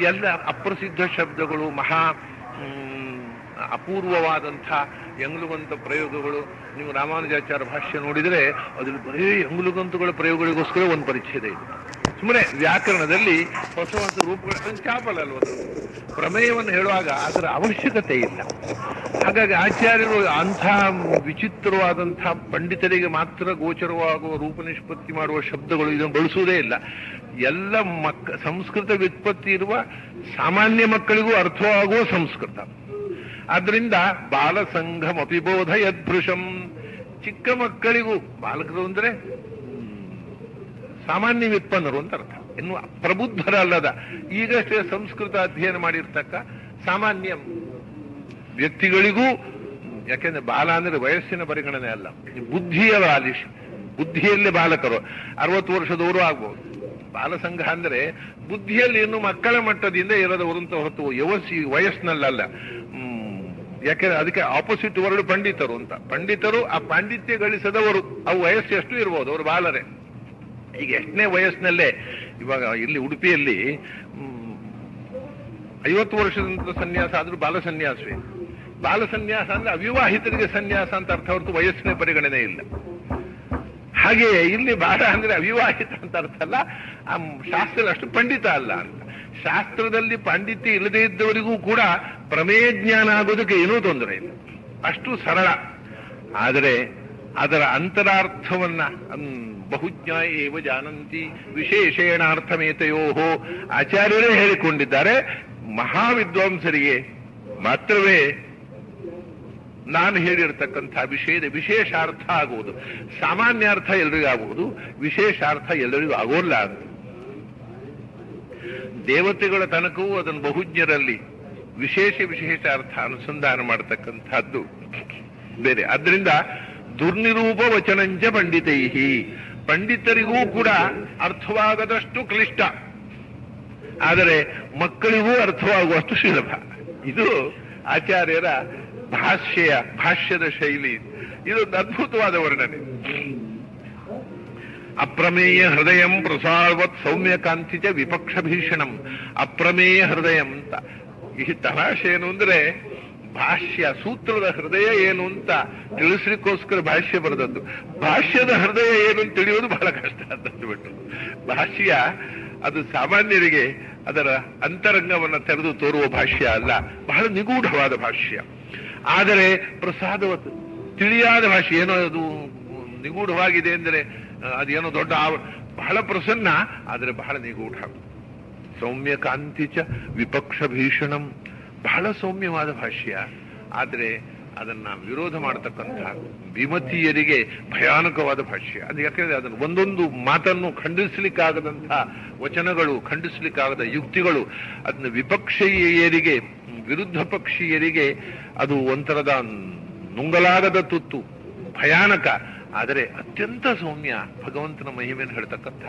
ಎಲ್ಲ ಅಪ್ರಸಿದ್ಧ ಶಬ್ದಗಳು, ಮಹಾ ಅಪೂರ್ವವಾದಂಥ ಎಂಗ್ಲುಗಂತ ಪ್ರಯೋಗಗಳು. ನೀವು ರಾಮಾನುಜಾಚಾರ್ಯ ಭಾಷ್ಯ ನೋಡಿದರೆ ಅದ್ರಲ್ಲಿ ಬರೀ ಎಂಗ್ಲುಗಂತುಗಳ ಪ್ರಯೋಗಗಳಿಗೋಸ್ಕರ ಒಂದು ಪರಿಚ್ಛೇದ ಇದೆ. ಸುಮ್ಮನೆ ವ್ಯಾಕರಣದಲ್ಲಿ ಹೊಸ ಹೊಸ ರೂಪಗಳು ಚಾಪಲ್ ಅಲ್ವದು. ಪ್ರಮೇಯವನ್ನು ಹೇಳುವಾಗ ಅದರ ಅವಶ್ಯಕತೆ ಇಲ್ಲ. ಹಾಗಾಗಿ ಆಚಾರ್ಯರು ಅಂಥ ವಿಚಿತ್ರವಾದಂಥ ಪಂಡಿತರಿಗೆ ಮಾತ್ರ ಗೋಚರವಾಗುವ ರೂಪ ನಿಷ್ಪತ್ತಿ ಮಾಡುವ ಶಬ್ದಗಳು ಇದನ್ನು ಬಳಸುವುದೇ ಇಲ್ಲ. ಎಲ್ಲ ಸಂಸ್ಕೃತ ವ್ಯುತ್ಪತ್ತಿ ಇರುವ ಸಾಮಾನ್ಯ ಮಕ್ಕಳಿಗೂ ಅರ್ಥವಾಗುವ ಸಂಸ್ಕೃತ. ಆದ್ರಿಂದ ಬಾಲಸಂಘಂ ಅಪಿಬೋಧ ಯದ್ಭೃಶಂ, ಚಿಕ್ಕ ಮಕ್ಕಳಿಗೂ, ಬಾಲಕರು ಅಂದ್ರೆ ಸಾಮಾನ್ಯ ವ್ಯುತ್ಪನ್ನರು ಅಂತ ಅರ್ಥ, ಇನ್ನು ಪ್ರಬುದ್ಧರಲ್ಲದ ಈಗಷ್ಟೇ ಸಂಸ್ಕೃತ ಅಧ್ಯಯನ ಮಾಡಿರ್ತಕ್ಕ ಸಾಮಾನ್ಯ ವ್ಯಕ್ತಿಗಳಿಗೂ. ಯಾಕೆಂದ್ರೆ ಬಾಲ ಅಂದ್ರೆ ವಯಸ್ಸಿನ ಪರಿಗಣನೆ ಅಲ್ಲ, ಬುದ್ಧಿಯ ಬಾಲಿಶ್, ಬುದ್ಧಿಯಲ್ಲೇ ಬಾಲಕರು 60 ವರ್ಷದವರು ಆಗ್ಬಹುದು. ಬಾಲಸಂಘ ಅಂದ್ರೆ ಬುದ್ಧಿಯಲ್ಲಿ ಇನ್ನು ಮಕ್ಕಳ ಮಟ್ಟದಿಂದ ಇರೋದವರು ಅಂತ ಹೊತ್ತು ವಯಸ್ಸಿನಲ್ಲ. ಯಾಕೆಂದ್ರೆ ಅದಕ್ಕೆ ಆಪೋಸಿಟ್ ವರ್ಡ್ ಪಂಡಿತರು ಅಂತ. ಪಂಡಿತರು ಆ ಪಾಂಡಿತ್ಯ ಗಳಿಸದವರು, ಅವು ವಯಸ್ಸು ಎಷ್ಟು ಇರ್ಬೋದು, ಅವರು ಬಾಲರೇ. ಈಗ ಎಷ್ಟನೇ ವಯಸ್ಸಿನಲ್ಲೇ ಇವಾಗ ಇಲ್ಲಿ ಉಡುಪಿಯಲ್ಲಿ 50 ವರ್ಷದ ಸನ್ಯಾಸ ಆದ್ರೂ ಬಾಲ ಸನ್ಯಾಸವೇ. ಬಾಲ ಸನ್ಯಾಸ ಅಂದ್ರೆ ಅವಿವಾಹಿತರಿಗೆ ಸನ್ಯಾಸ ಅಂತ ಅರ್ಥ ಹೊರತು ವಯಸ್ಸಿನ ಪರಿಗಣನೆ ಇಲ್ಲ. ಹಾಗೆಯೇ ಇಲ್ಲಿ ಬಾಲ ಅಂದ್ರೆ ಅವಿವಾಹಿತ ಅಂತ ಅರ್ಥ ಅಲ್ಲ, ಆ ಶಾಸ್ತ್ರ ಅಷ್ಟು ಪಂಡಿತ ಅಲ್ಲ ಅಂತ. ಶಾಸ್ತ್ರದಲ್ಲಿ ಪಾಂಡಿತ್ಯ ಇಲ್ಲದೇ ಇದ್ದವರಿಗೂ ಕೂಡ ಪ್ರಮೇಯ ಜ್ಞಾನ ಆಗೋದಕ್ಕೆ ಏನೂ ತೊಂದರೆ ಇಲ್ಲ, ಅಷ್ಟು ಸರಳ. ಆದರೆ ಅದರ ಅಂತರಾರ್ಥವನ್ನ ಬಹುಜ್ಞ ಏವ ಜಾನಂತಿ ವಿಶೇಷೇಣಾರ್ಥಮೇತಯೋ ಆಚಾರ್ಯರೇ ಹೇಳಿಕೊಂಡಿದ್ದಾರೆ. ಮಹಾವಿದ್ವಾಂಸರಿಗೆ ಮಾತ್ರವೇ ನಾನು ಹೇಳಿರ್ತಕ್ಕಂಥ ವಿಶೇಷಾರ್ಥ ಆಗುವುದು. ಸಾಮಾನ್ಯಾರ್ಥ ಎಲ್ರಿಗೂ ಆಗುವುದು, ವಿಶೇಷಾರ್ಥ ಎಲ್ಲರಿಗೂ ಆಗೋಲ್ಲ ಅಂತ. ದೇವತೆಗಳ ತನಕವೂ ಅದನ್ನು ಬಹುಜ್ಞರಲ್ಲಿ ವಿಶೇಷ ಅರ್ಥ ಅನುಸಂಧಾನ ಮಾಡತಕ್ಕಂಥದ್ದು ಬೇರೆ. ಆದ್ರಿಂದ ದುರ್ನಿರೂಪ ವಚನಂಚ ಪಂಡಿತೈಹಿ, ಪಂಡಿತರಿಗೂ ಕೂಡ ಅರ್ಥವಾಗದಷ್ಟು ಕ್ಲಿಷ್ಟ, ಆದರೆ ಮಕ್ಕಳಿಗೂ ಅರ್ಥವಾಗುವಷ್ಟು ಸುಲಭ. ಇದು ಆಚಾರ್ಯರ ಭಾಷ್ಯದ ಶೈಲಿ. ಇದೊಂದು ಅದ್ಭುತವಾದ ವರ್ಣನೆ. ಅಪ್ರಮೇಯ ಹೃದಯಂ ಪ್ರಸಾರವತ್ ಸೌಮ್ಯಕಾಂತಿಚ ವಿಪಕ್ಷ ಭೀಷಣಂ. ಅಪ್ರಮೇಯ ಹೃದಯ ಅಂತ ಈ ತಮಾಷೆ ಏನು ಅಂದ್ರೆ, ಭಾಷ್ಯ ಸೂತ್ರದ ಹೃದಯ ಏನು ಅಂತ ತಿಳಿಸ್ಲಿಕ್ಕೋಸ್ಕರ ಭಾಷ್ಯ ಬರೆದದ್ದು. ಭಾಷ್ಯದ ಹೃದಯ ಏನು ಅಂತ ತಿಳಿಯೋದು ಬಹಳ ಕಷ್ಟ ಅಂತ ಬಿಟ್ಟು. ಭಾಷ್ಯ ಅದು ಸಾಮಾನ್ಯರಿಗೆ ಅದರ ಅಂತರಂಗವನ್ನು ತೆರೆದು ತೋರುವ ಭಾಷ್ಯ ಅಲ್ಲ, ಬಹಳ ನಿಗೂಢವಾದ ಭಾಷ್ಯ. ಆದರೆ ಪ್ರಸಾದವತ್ತು ತಿಳಿಯಾದ ಭಾಷೆ. ಏನೋ ಅದು ನಿಗೂಢವಾಗಿದೆ ಅಂದರೆ ಅದೇನೋ ದೊಡ್ಡ ಬಹಳ ಪ್ರಸನ್ನ, ಆದರೆ ಬಹಳ ನಿಗೂಢ. ಸೌಮ್ಯ ಕಾಂತಿಚ ವಿಪಕ್ಷ ಭೀಷಣಂ, ಬಹಳ ಸೌಮ್ಯವಾದ ಭಾಷ್ಯ. ಆದರೆ ಅದನ್ನ ವಿರೋಧ ಮಾಡತಕ್ಕಂಥ ವಿಮತೀಯರಿಗೆ ಭಯಾನಕವಾದ ಭಾಷ್ಯ. ಅದು ಯಾಕೆಂದ್ರೆ ಅದನ್ನು ಒಂದೊಂದು ಮಾತನ್ನು ಖಂಡಿಸ್ಲಿಕ್ಕಾಗದಂಥ ವಚನಗಳು, ಖಂಡಿಸ್ಲಿಕ್ಕಾಗದ ಯುಕ್ತಿಗಳು, ಅದನ್ನ ವಿಪಕ್ಷೀಯರಿಗೆ, ವಿರುದ್ಧ ಪಕ್ಷೀಯರಿಗೆ ಅದು ಒಂಥರದ ನುಂಗಲಾಗದ ತುತ್ತು, ಭಯಾನಕ. ಆದರೆ ಅತ್ಯಂತ ಸೌಮ್ಯ, ಭಗವಂತನ ಮಹಿಮೆಯನ್ನು ಹೇಳ್ತಕ್ಕಂಥ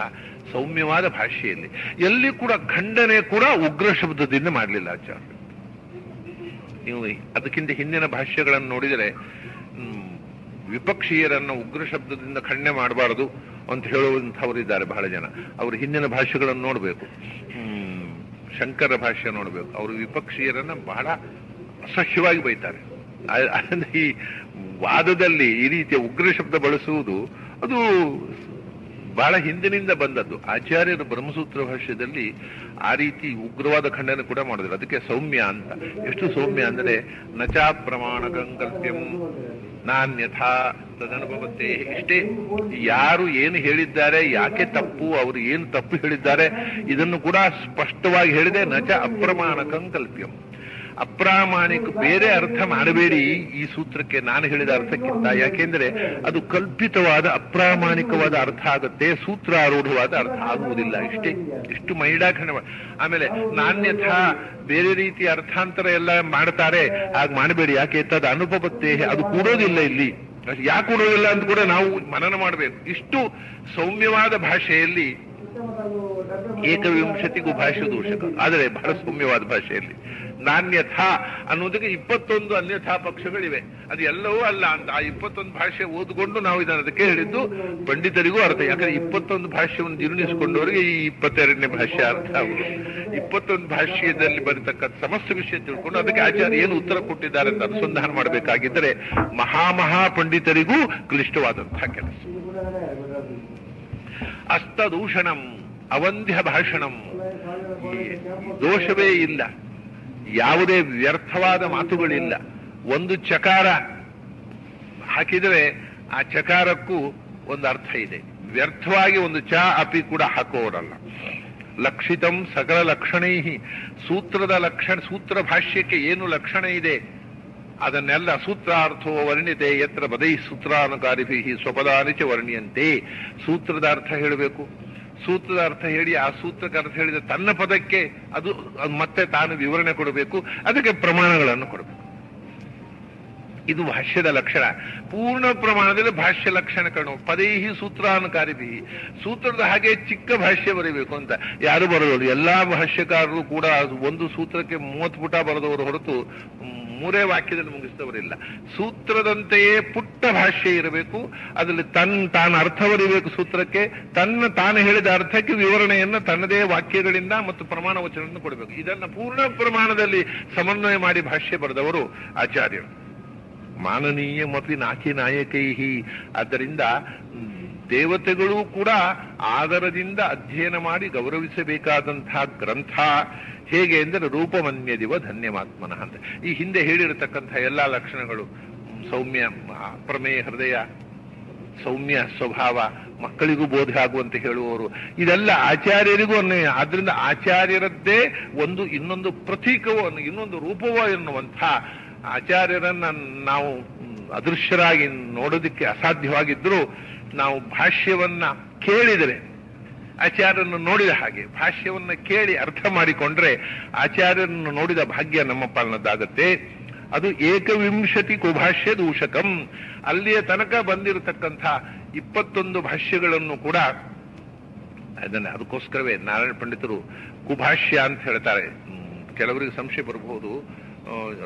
ಸೌಮ್ಯವಾದ ಭಾಷೆಯಲ್ಲಿ. ಎಲ್ಲಿ ಕೂಡ ಖಂಡನೆ ಕೂಡ ಉಗ್ರ ಶಬ್ದದಿಂದ ಮಾಡಲಿಲ್ಲ ಆಚಾರ್ಯ. ನೀವು ಅದಕ್ಕಿಂತ ಹಿಂದಿನ ಭಾಷ್ಯಗಳನ್ನು ನೋಡಿದರೆ ವಿಪಕ್ಷೀಯರನ್ನು ಉಗ್ರ ಶಬ್ದದಿಂದ ಖಂಡನೆ ಮಾಡಬಾರದು ಅಂತ ಹೇಳುವಂಥವರಿದ್ದಾರೆ ಬಹಳ ಜನ. ಅವರು ಹಿಂದಿನ ಭಾಷ್ಯಗಳನ್ನು ನೋಡಬೇಕು, ಶಂಕರ ಭಾಷ್ಯ ನೋಡಬೇಕು. ಅವರು ವಿಪಕ್ಷೀಯರನ್ನ ಬಹಳ ಅಸಹ್ಯವಾಗಿ ಬೈತಾರೆ. ಈ ವಾದದಲ್ಲಿ ಈ ರೀತಿಯ ಉಗ್ರ ಶಬ್ದ ಬಳಸುವುದು ಅದು ಬಹಳ ಹಿಂದಿನಿಂದ ಬಂದದ್ದು. ಆಚಾರ್ಯರು ಬ್ರಹ್ಮಸೂತ್ರ ಭಾಷ್ಯದಲ್ಲಿ ಆ ರೀತಿ ಉಗ್ರವಾದ ಖಂಡನೆ ಕೂಡ ಮಾಡಿದ್ರು. ಅದಕ್ಕೆ ಸೌಮ್ಯ ಅಂತ. ಎಷ್ಟು ಸೌಮ್ಯ ಅಂದರೆ ನಚಾ ಪ್ರಮಾಣಕಂ ಕಲ್ಪ್ಯಂ ನಾನ್ಯಥಾ ತದನುಭವತೆ. ಇಷ್ಟೇ, ಯಾರು ಏನು ಹೇಳಿದ್ದಾರೆ, ಯಾಕೆ ತಪ್ಪು, ಅವರು ಏನು ತಪ್ಪು ಹೇಳಿದ್ದಾರೆ ಇದನ್ನು ಕೂಡ ಸ್ಪಷ್ಟವಾಗಿ ಹೇಳಿದೆ. ನಚ ಅಪ್ರಮಾಣಕಂ ಕಲ್ಪ್ಯಂ, ಅಪ್ರಾಮಾಣಿಕ ಬೇರೆ ಅರ್ಥ ಮಾಡಬೇಡಿ ಈ ಸೂತ್ರಕ್ಕೆ ನಾನು ಹೇಳಿದ ಅರ್ಥಕ್ಕಿಂತ. ಯಾಕೆಂದ್ರೆ ಅದು ಕಲ್ಪಿತವಾದ ಅಪ್ರಾಮಾಣಿಕವಾದ ಅರ್ಥ ಆಗುತ್ತೆ, ಸೂತ್ರಾರೂಢವಾದ ಅರ್ಥ ಆಗುವುದಿಲ್ಲ. ಇಷ್ಟೇ, ಇಷ್ಟು ಮೈಡಾಖಂಡ. ಆಮೇಲೆ ನಾನ್ಯಥ ಬೇರೆ ರೀತಿಯ ಅರ್ಥಾಂತರ ಎಲ್ಲ ಮಾಡ್ತಾರೆ, ಹಾಗೆ ಮಾಡಬೇಡಿ. ಯಾಕೆ ತದ ಅನುಪಪತ್ತೆ, ಅದು ಕೂಡೋದಿಲ್ಲ ಇಲ್ಲಿ. ಯಾಕೆ ಕೂಡೋದಿಲ್ಲ ಅಂತ ಕೂಡ ನಾವು ಮನನ ಮಾಡಬೇಕು. ಇಷ್ಟು ಸೌಮ್ಯವಾದ ಭಾಷೆಯಲ್ಲಿ ಏಕವಿಂಶತಿಗೂ ಭಾಷೆ ದೂಷಕ, ಆದರೆ ಬಹಳ ಸೌಮ್ಯವಾದ ಭಾಷೆಯಲ್ಲಿ. ನಾನ್ಯಥಾ ಅನ್ನೋದಕ್ಕೆ 21 ಅನ್ಯಥಾ ಪಕ್ಷಗಳಿವೆ. ಅದು ಎಲ್ಲವೂ ಅಲ್ಲ ಅಂತ ಆ 21 ಭಾಷೆ ಓದ್ಕೊಂಡು ನಾವು ಅದಕ್ಕೆ ಹೇಳಿದ್ದು ಪಂಡಿತರಿಗೂ ಅರ್ಥ. ಯಾಕಂದ್ರೆ 21 ಭಾಷೆಯನ್ನು ಜೀರ್ಣಿಸಿಕೊಂಡವರಿಗೆ ಈ 22ನೇ ಭಾಷೆ ಅರ್ಥ ಆಗುವುದು. 21 ಭಾಷೆಯಲ್ಲಿ ಬರತಕ್ಕಂಥ ಸಮಸ್ತ ವಿಷಯ ತಿಳ್ಕೊಂಡು ಅದಕ್ಕೆ ಆಚಾರ್ಯ ಏನು ಉತ್ತರ ಕೊಟ್ಟಿದ್ದಾರೆ ಅಂತ ಅನುಸಂಧಾನ ಮಾಡಬೇಕಾಗಿದ್ದರೆ ಮಹಾ ಪಂಡಿತರಿಗೂ ಕ್ಲಿಷ್ಟವಾದಂತಹ ಕೆಲಸ. ಅಸ್ತದೂಷಣಂ ಅವಂಧ್ಯ ಭಾಷಣಂ, ದೋಷವೇ ಇಲ್ಲ, ಯಾವುದೇ ವ್ಯರ್ಥವಾದ ಮಾತುಗಳಿಲ್ಲ. ಒಂದು ಚಕಾರ ಹಾಕಿದರೆ ಆ ಚಕಾರಕ್ಕೂ ಒಂದು ಅರ್ಥ ಇದೆ. ವ್ಯರ್ಥವಾಗಿ ಒಂದು ಚ ಅಪಿ ಕೂಡ ಹಾಕುವವರಲ್ಲ. ಲಕ್ಷಿತಂ ಸಕಲ ಲಕ್ಷಣೈ, ಸೂತ್ರದ ಲಕ್ಷಣ, ಸೂತ್ರ ಭಾಷ್ಯಕ್ಕೆ ಏನು ಲಕ್ಷಣ ಇದೆ ಅದನ್ನೆಲ್ಲ ಸೂತ್ರಾರ್ಥೋ ವರ್ಣಿತೆ ಯತ್ರ ಬದೈ ಸೂತ್ರಾನುಕಾರಿಭಿ ಸ್ವಪದಾನಿಚ ವರ್ಣ್ಯಂತೆ. ಸೂತ್ರದ ಅರ್ಥ ಹೇಳಬೇಕು, ಸೂತ್ರದ ಅರ್ಥ ಹೇಳಿ ಆ ಸೂತ್ರಕ್ಕೆ ಅರ್ಥ ಹೇಳಿದ ತನ್ನ ಪದಕ್ಕೆ ಅದು ಮತ್ತೆ ತಾನು ವಿವರಣೆ ಕೊಡಬೇಕು, ಅದಕ್ಕೆ ಪ್ರಮಾಣಗಳನ್ನು ಕೊಡಬೇಕು. ಇದು ಭಾಷ್ಯದ ಲಕ್ಷಣ. ಪೂರ್ಣ ಪ್ರಮಾಣದಲ್ಲಿ ಭಾಷ್ಯ ಲಕ್ಷಣ ಕಾಣುವ ಪದೈಹಿ ಸೂತ್ರಾನುಕಾರಿಭಿ. ಸೂತ್ರದ ಹಾಗೆ ಚಿಕ್ಕ ಭಾಷ್ಯ ಬರೀಬೇಕು ಅಂತ ಯಾರು ಬರೋದು. ಎಲ್ಲಾ ಭಾಷ್ಯಕಾರರು ಕೂಡ ಒಂದು ಸೂತ್ರಕ್ಕೆ 30 ಪುಟ ಬರೆದವರು ಹೊರತು 3 ವಾಕ್ಯದಲ್ಲಿ ಮುಗಿಸಿದವರಿಲ್ಲ. ಸೂತ್ರದಂತೆಯೇ ಪುಟ್ಟ ಭಾಷ್ಯ ಇರಬೇಕು, ಅದರಲ್ಲಿ ತಾನು ಅರ್ಥ ಬರೀಬೇಕು ಸೂತ್ರಕ್ಕೆ, ತಾನು ಹೇಳಿದ ಅರ್ಥಕ್ಕೆ ವಿವರಣೆಯನ್ನು ತನ್ನದೇ ವಾಕ್ಯಗಳಿಂದ ಮತ್ತು ಪ್ರಮಾಣ ವಚನವನ್ನು ಕೊಡಬೇಕು. ಇದನ್ನ ಪೂರ್ಣ ಪ್ರಮಾಣದಲ್ಲಿ ಸಮನ್ವಯ ಮಾಡಿ ಭಾಷ್ಯ ಬರೆದವರು ಆಚಾರ್ಯರು. ಮಾನನೀಯಮಪಿ ನಾಕಿ ನಾಯಕೈಹಿ. ಆದ್ದರಿಂದ ದೇವತೆಗಳು ಕೂಡ ಆದರದಿಂದ ಅಧ್ಯಯನ ಮಾಡಿ ಗೌರವಿಸಬೇಕಾದಂತಹ ಗ್ರಂಥ. ಹೇಗೆ ಎಂದರೆ ರೂಪಮನ್ಯದಿವ ಧನ್ಯಮಾತ್ಮನಃ ಅಂತ. ಈ ಹಿಂದೆ ಹೇಳಿರತಕ್ಕಂಥ ಎಲ್ಲಾ ಲಕ್ಷಣಗಳು, ಸೌಮ್ಯ ಪ್ರಮೇಯ ಹೃದಯ, ಸೌಮ್ಯ ಸ್ವಭಾವ, ಮಕ್ಕಳಿಗೂ ಬೋಧೆ ಆಗುವಂತೆ ಹೇಳುವವರು, ಇದೆಲ್ಲ ಆಚಾರ್ಯರಿಗೂ ಅನ್ವಯ. ಆದ್ರಿಂದ ಆಚಾರ್ಯರದ್ದೇ ಒಂದು ಇನ್ನೊಂದು ಪ್ರತೀಕವೋ ಇನ್ನೊಂದು ರೂಪವೋ ಎನ್ನುವಂಥ ಆಚಾರ್ಯರನ್ನ ನಾವು ಅದೃಶ್ಯರಾಗಿ ನೋಡೋದಕ್ಕೆ ಅಸಾಧ್ಯವಾಗಿದ್ರೂ ನಾವು ಭಾಷ್ಯವನ್ನ ಕೇಳಿದರೆ ಆಚಾರ್ಯರನ್ನು ನೋಡಿದ ಹಾಗೆ, ಭಾಷ್ಯವನ್ನ ಕೇಳಿ ಅರ್ಥ ಮಾಡಿಕೊಂಡ್ರೆ ಆಚಾರ್ಯರನ್ನು ನೋಡಿದ ಭಾಗ್ಯ ನಮ್ಮ ಪಾಲನದ್ದಾಗತ್ತೆ. ಅದು ಏಕವಿಂಶತಿ ಕುಭಾಷ್ಯ ದೂಷಕಂ. ಅಲ್ಲಿಯ ತನಕ ಬಂದಿರತಕ್ಕಂಥ 21 ಭಾಷ್ಯಗಳನ್ನು ಕೂಡ ಅದಕ್ಕೋಸ್ಕರವೇ ನಾರಾಯಣ ಪಂಡಿತರು ಕುಭಾಷ್ಯ ಅಂತ ಹೇಳ್ತಾರೆ. ಕೆಲವರಿಗೆ ಸಂಶಯ ಬರಬಹುದು,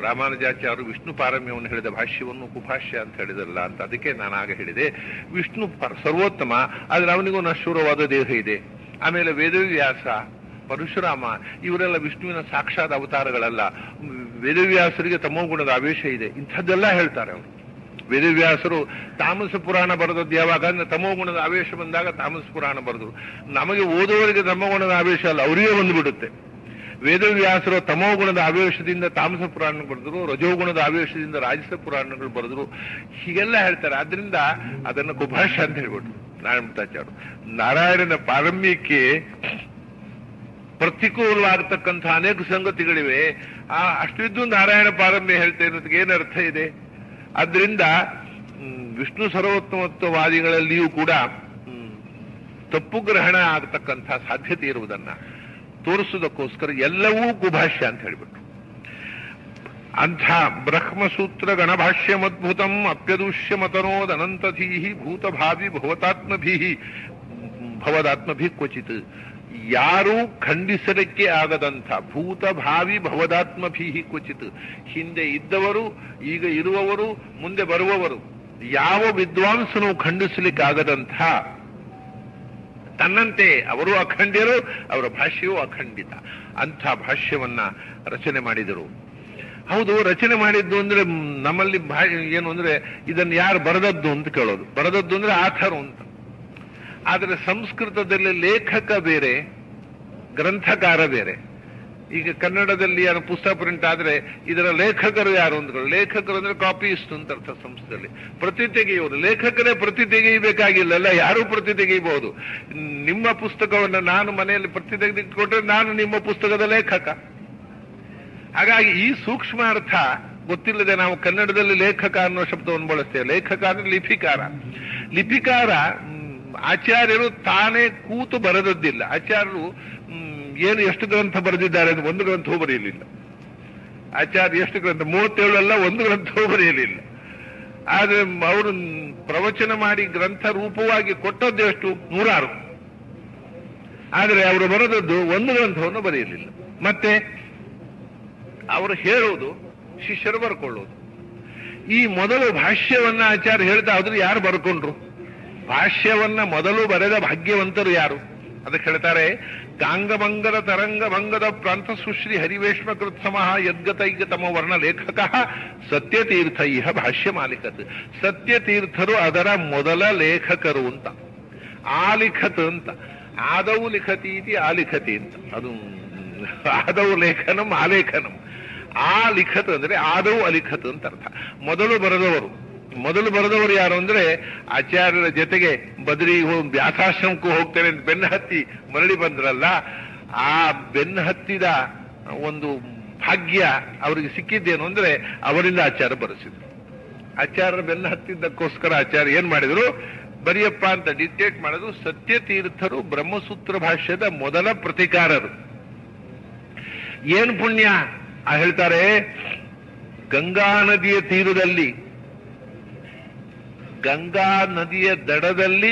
ರಾಮಾನುಜಾಚಾರ್ಯರು ವಿಷ್ಣು ಪಾರಮ್ಯವನ್ನು ಹೇಳಿದ ಭಾಷ್ಯವನ್ನು ಕುಭಾಷ್ಯ ಅಂತ ಹೇಳಿದಲ್ಲ ಅಂತ. ಅದಕ್ಕೆ ನಾನು ಆಗ ಹೇಳಿದೆ, ವಿಷ್ಣು ಸರ್ವೋತ್ತಮ, ಆದ್ರೆ ಅವನಿಗೂ ನಶ್ವರವಾದ ದೇಹ ಇದೆ. ಆಮೇಲೆ ವೇದವ್ಯಾಸ, ಪರಶುರಾಮ ಇವರೆಲ್ಲ ವಿಷ್ಣುವಿನ ಸಾಕ್ಷಾತ್ ಅವತಾರಗಳಲ್ಲ. ವೇದವ್ಯಾಸರಿಗೆ ತಮೋಗುಣದ ಆವೇಶ ಇದೆ, ಇಂಥದ್ದೆಲ್ಲ ಹೇಳ್ತಾರೆ ಅವರು. ವೇದವ್ಯಾಸರು ತಾಮಸ ಪುರಾಣ ಬರೆದದ್ದು ಯಾವಾಗ ಅಂದ್ರೆ ತಮೋಗುಣದ ಆವೇಶ ಬಂದಾಗ ತಾಮಸ ಪುರಾಣ ಬರೆದ್ರು. ನಮಗೆ ಓದುವವರಿಗೆ ತಮೋಗುಣದ ಆವೇಶ ಅಲ್ಲ, ಅವರಿಗೆ ಬಂದುಬಿಡುತ್ತೆ. ವೇದವ್ಯಾಸರು ತಮೋಗುಣದ ಆವೇಶದಿಂದ ತಾಮಸ ಪುರಾಣ ಬರೆದ್ರು, ರಜೋಗುಣದ ಆವೇಶದಿಂದ ರಾಜಸ ಪುರಾಣಗಳು ಬರೆದ್ರು, ಹೀಗೆಲ್ಲ ಹೇಳ್ತಾರೆ. ಆದ್ರಿಂದ ಅದನ್ನು ಕುಭಾಷ್ಯ ಅಂತ ಹೇಳ್ಬಿಟ್ರು ನಾರಾಯಣಾಚಾರ್ಯರು. ನಾರಾಯಣನ ಪಾರಮ್ಯಕ್ಕೆ ಪ್ರತಿಕೂಲವಾಗತಕ್ಕಂಥ ಅನೇಕ ಸಂಗತಿಗಳಿವೆ. ಅಷ್ಟು ಇದ್ದು ನಾರಾಯಣ ಪಾರಮ್ಯ ಹೇಳ್ತೇನೆ ಅನ್ನೋದಕ್ಕೆ ಏನರ್ಥ ಇದೆ? ಆದ್ರಿಂದ ವಿಷ್ಣು ಸರ್ವೋತ್ತಮತ್ವವಾದಿಗಳಲ್ಲಿಯೂ ಕೂಡ ತಪ್ಪು ಗ್ರಹಣ ಆಗತಕ್ಕಂಥ ಸಾಧ್ಯತೆ ಇರುವುದನ್ನ ತೋರಿಸುವುದಕ್ಕೋಸ್ಕರ ಎಲ್ಲವೂ ಕುಭಾಷ್ಯ ಅಂತ ಹೇಳಿಬಿಟ್ರು. ಅಂಥ ಬ್ರಹ್ಮಸೂತ್ರ ಗಣಭಾಷ್ಯಮದ್ಭುತಂ ಅಪ್ಯದೂಷ್ಯ ಮತನೋದನಂತಧೀಹಿ ಭೂತಭಾವಿ ಭವದಾತ್ಮಭಿ ಕ್ವಚಿತ್. ಯಾರೂ ಖಂಡಿಸಲಿಕ್ಕೆ ಆಗದಂಥ ಭೂತಭಾವಿ ಭವದಾತ್ಮಭೀಹಿ ಕ್ವಚಿತ್, ಹಿಂದೆ ಇದ್ದವರು, ಈಗ ಇರುವವರು, ಮುಂದೆ ಬರುವವರು, ಯಾವ ವಿದ್ವಾಂಸನೂ ಖಂಡಿಸಲಿಕ್ಕಾಗದಂಥ ತನ್ನಂತೆ ಅವರು ಅಖಂಡ್ಯರು, ಅವರ ಭಾಷ್ಯವೂ ಅಖಂಡಿತ. ಅಂಥ ಭಾಷ್ಯವನ್ನ ರಚನೆ ಮಾಡಿದರು. ಹೌದು, ರಚನೆ ಮಾಡಿದ್ದು ಅಂದ್ರೆ ನಮ್ಮಲ್ಲಿ ಏನು ಅಂದ್ರೆ ಇದನ್ನು ಯಾರು ಬರೆದದ್ದು ಅಂತ ಕೇಳೋದು. ಬರೆದದ್ದು ಅಂದ್ರೆ ಆಥರು ಅಂತ. ಆದರೆ ಸಂಸ್ಕೃತದಲ್ಲಿ ಲೇಖಕ ಬೇರೆ, ಗ್ರಂಥಕಾರ ಬೇರೆ. ಈಗ ಕನ್ನಡದಲ್ಲಿ ಯಾರು ಪುಸ್ತಕ ಪ್ರಿಂಟ್ ಆದ್ರೆ ಇದರ ಲೇಖಕರು ಯಾರು ಅಂದ್ರು. ಲೇಖಕರು ಅಂದ್ರೆ ಕಾಪಿಯಿಸ್ಟ್ ಅಂತ ಅರ್ಥ ಸಂಸ್ಥೆಯಲ್ಲಿ. ಪ್ರತಿ ತೆಗೆಯುವರು ಲೇಖಕರೇ ಪ್ರತಿ ತೆಗೆಯಬೇಕಾಗಿಲ್ಲ, ಯಾರು ಪ್ರತಿ ತೆಗೆಯಬಹುದು. ನಿಮ್ಮ ಪುಸ್ತಕವನ್ನು ನಾನು ಮನೆಯಲ್ಲಿ ಪ್ರತಿ ತೆಗೆದುಕೊಟ್ರೆ ನಾನು ನಿಮ್ಮ ಪುಸ್ತಕದ ಲೇಖಕ. ಹಾಗಾಗಿ ಈ ಸೂಕ್ಷ್ಮ ಅರ್ಥ ಗೊತ್ತಿಲ್ಲದೆ ನಾವು ಕನ್ನಡದಲ್ಲಿ ಲೇಖಕ ಅನ್ನೋ ಶಬ್ದವನ್ನು ಬಳಸ್ತೇವೆ. ಲೇಖಕ ಅಂದ್ರೆ ಲಿಪಿಕಾರ. ಲಿಪಿಕಾರ ಆಚಾರ್ಯರು ತಾನೇ ಕೂತು ಬರೆದದ್ದಿಲ್ಲ. ಆಚಾರ್ಯರು ಏನು ಎಷ್ಟು ಗ್ರಂಥ ಬರೆದಿದ್ದಾರೆ ಅಂದ್ರೆ ಒಂದು ಗ್ರಂಥವೂ ಬರೆಯಲಿಲ್ಲ. ಆಚಾರ್ಯ ಎಷ್ಟು ಗ್ರಂಥ 37 ಅಲ್ಲ, ಒಂದು ಗ್ರಂಥವೂ ಬರೆಯಲಿಲ್ಲ. ಆದ್ರೆ ಅವರು ಪ್ರವಚನ ಮಾಡಿ ಗ್ರಂಥ ರೂಪವಾಗಿ ಕೊಟ್ಟದ್ದು ಎಷ್ಟು? 106. ಆದರೆ ಅವರು ಬರೆದದ್ದು ಒಂದು ಗ್ರಂಥವನ್ನು ಬರೆಯಲಿಲ್ಲ. ಮತ್ತೆ ಅವರು ಹೇಳುವುದು ಶಿಷ್ಯರು ಬರ್ಕೊಳ್ಳೋದು. ಈ ಮೊದಲು ಭಾಷ್ಯವನ್ನ ಆಚಾರ್ಯ ಹೇಳ್ತಾ ಹೋದ್ರು, ಯಾರು ಬರ್ಕೊಂಡ್ರು? ಭಾಷ್ಯವನ್ನ ಮೊದಲು ಬರೆದ ಭಾಗ್ಯವಂತರು ಯಾರು? ಅದಕ್ಕೆ ಹೇಳ್ತಾರೆ, ಗಾಂಗಮಂಗಲ ತರಂಗಭಂಗದ ಪ್ರಾಂತ ಸುಶ್ರೀ ಹರಿವೇಶ್ಮ ಕೃತ್ಸಮಃ ಯದ್ಗತೈಗತಮ ವರ್ಣ ಲೇಖಕ ಸತ್ಯತೀರ್ಥ ಇಹ ಭಾಷ್ಯ ಮಾಲಿಕತ್. ಸತ್ಯತೀರ್ಥರು ಅದರ ಮೊದಲ ಲೇಖಕರು ಅಂತ. ಆಲಿಖತ್ ಅಂತ, ಆದೌ ಲಿಖತೀತಿ ಆಲಿಖತಿ ಅಂತ. ಅದು ಆದೌ ಲೇಖನಂ ಆಲೇಖನಂ. ಆ ಲಿಖತ್ ಅಂದ್ರೆ ಆದೌ ಅಲಿಖತ್ ಅಂತ ಅರ್ಥ. ಮೊದಲು ಬರೆದವರು ಯಾರು ಅಂದ್ರೆ ಆಚಾರ್ಯರ ಜೊತೆಗೆ ಬದ್ರಿ ವ್ಯಾಸಾಶ್ರಮಕ್ಕೂ ಹೋಗ್ತಾರೆ ಅಂತ ಬೆನ್ನು ಹತ್ತಿ ಮರಳಿ ಬಂದ್ರಲ್ಲ, ಆ ಬೆನ್ನು ಹತ್ತಿದ ಒಂದು ಭಾಗ್ಯ ಅವರಿಗೆ ಸಿಕ್ಕಿದ್ದೇನು ಅಂದ್ರೆ ಅವರಿಂದ ಆಚಾರ್ಯ ಬರೆಸಿದ್ರು. ಆಚಾರ್ಯರ ಬೆನ್ನು ಹತ್ತಿದ್ದಕ್ಕೋಸ್ಕರ ಆಚಾರ್ಯ ಏನ್ ಮಾಡಿದ್ರು, ಬರಿಯಪ್ಪ ಅಂತ ಡಿಕ್ಟೇಟ್ ಮಾಡೋದು. ಸತ್ಯತೀರ್ಥರು ಬ್ರಹ್ಮಸೂತ್ರ ಭಾಷ್ಯದ ಮೊದಲ ಪ್ರತಿಕಾರರು. ಏನ್ ಪುಣ್ಯ ಹೇಳ್ತಾರೆ, ಗಂಗಾ ನದಿಯ ತೀರದಲ್ಲಿ, ಗಂಗಾ ನದಿಯ ದಡದಲ್ಲಿ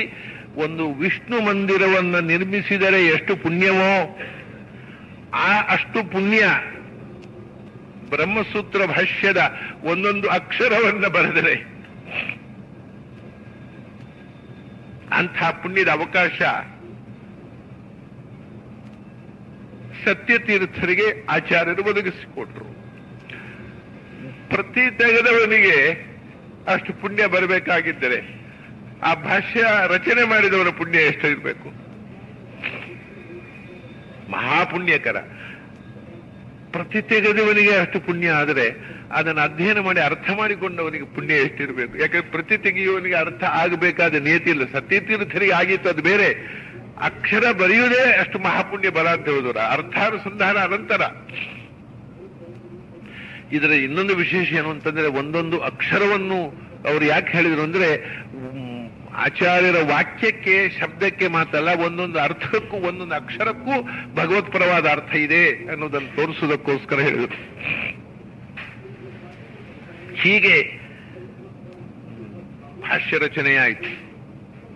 ಒಂದು ವಿಷ್ಣು ಮಂದಿರವನ್ನು ನಿರ್ಮಿಸಿದರೆ ಎಷ್ಟು ಪುಣ್ಯವೋ ಅಷ್ಟು ಪುಣ್ಯ ಬ್ರಹ್ಮಸೂತ್ರ ಭಾಷ್ಯದ ಒಂದೊಂದು ಅಕ್ಷರವನ್ನು ಬರೆದರೆ ಅಂಥ ಪುಣ್ಯದ ಅವಕಾಶ ಸತ್ಯತೀರ್ಥರಿಗೆ ಆಚಾರ್ಯರು ಒದಗಿಸಿಕೊಟ್ರು. ಪ್ರತಿ ತೆಗೆದವನಿಗೆ ಅಷ್ಟು ಪುಣ್ಯ ಬರಬೇಕಾಗಿದ್ದರೆ ಆ ಭಾಷ್ಯ ರಚನೆ ಮಾಡಿದವರ ಪುಣ್ಯ ಎಷ್ಟಿರಬೇಕು? ಮಹಾಪುಣ್ಯಕರ. ಪ್ರತಿ ತೆಗೆದವನಿಗೆ ಅಷ್ಟು ಪುಣ್ಯ ಆದರೆ ಅದನ್ನು ಅಧ್ಯಯನ ಮಾಡಿ ಅರ್ಥ ಮಾಡಿಕೊಂಡವನಿಗೆ ಪುಣ್ಯ ಎಷ್ಟಿರಬೇಕು? ಯಾಕಂದ್ರೆ ಪ್ರತಿ ತೆಗೆಯುವವನಿಗೆ ಅರ್ಥ ಆಗಬೇಕಾದ ನಿಯತಿ ಇಲ್ಲ. ಸತ್ಯತೀರ್ಥರಿಗೆ ಆಗಿತ್ತು, ಅದು ಬೇರೆ. ಅಕ್ಷರ ಬರೆಯುವುದೇ ಅಷ್ಟು ಮಹಾಪುಣ್ಯ ಬಲ ಅಂತ ಹೇಳಿದವರು. ಅರ್ಥಾನುಸಂಧಾನ ಅನಂತರ. ಇದರ ಇನ್ನೊಂದು ವಿಶೇಷ ಏನು ಅಂತಂದ್ರೆ, ಒಂದೊಂದು ಅಕ್ಷರವನ್ನು ಅವರು ಯಾಕೆ ಹೇಳಿದ್ರು ಅಂದ್ರೆ, ಆಚಾರ್ಯರ ವಾಕ್ಯಕ್ಕೆ ಶಬ್ದಕ್ಕೆ ಮಾತಲ್ಲ, ಒಂದೊಂದು ಅರ್ಥಕ್ಕೂ ಒಂದೊಂದು ಅಕ್ಷರಕ್ಕೂ ಭಗವತ್ಪರವಾದ ಅರ್ಥ ಇದೆ ಅನ್ನೋದನ್ನು ತೋರಿಸುವುದಕ್ಕೋಸ್ಕರ ಹೇಳಿದರು. ಹೀಗೆ ಭಾಷ್ಯ ರಚನೆಯಾಯಿತು.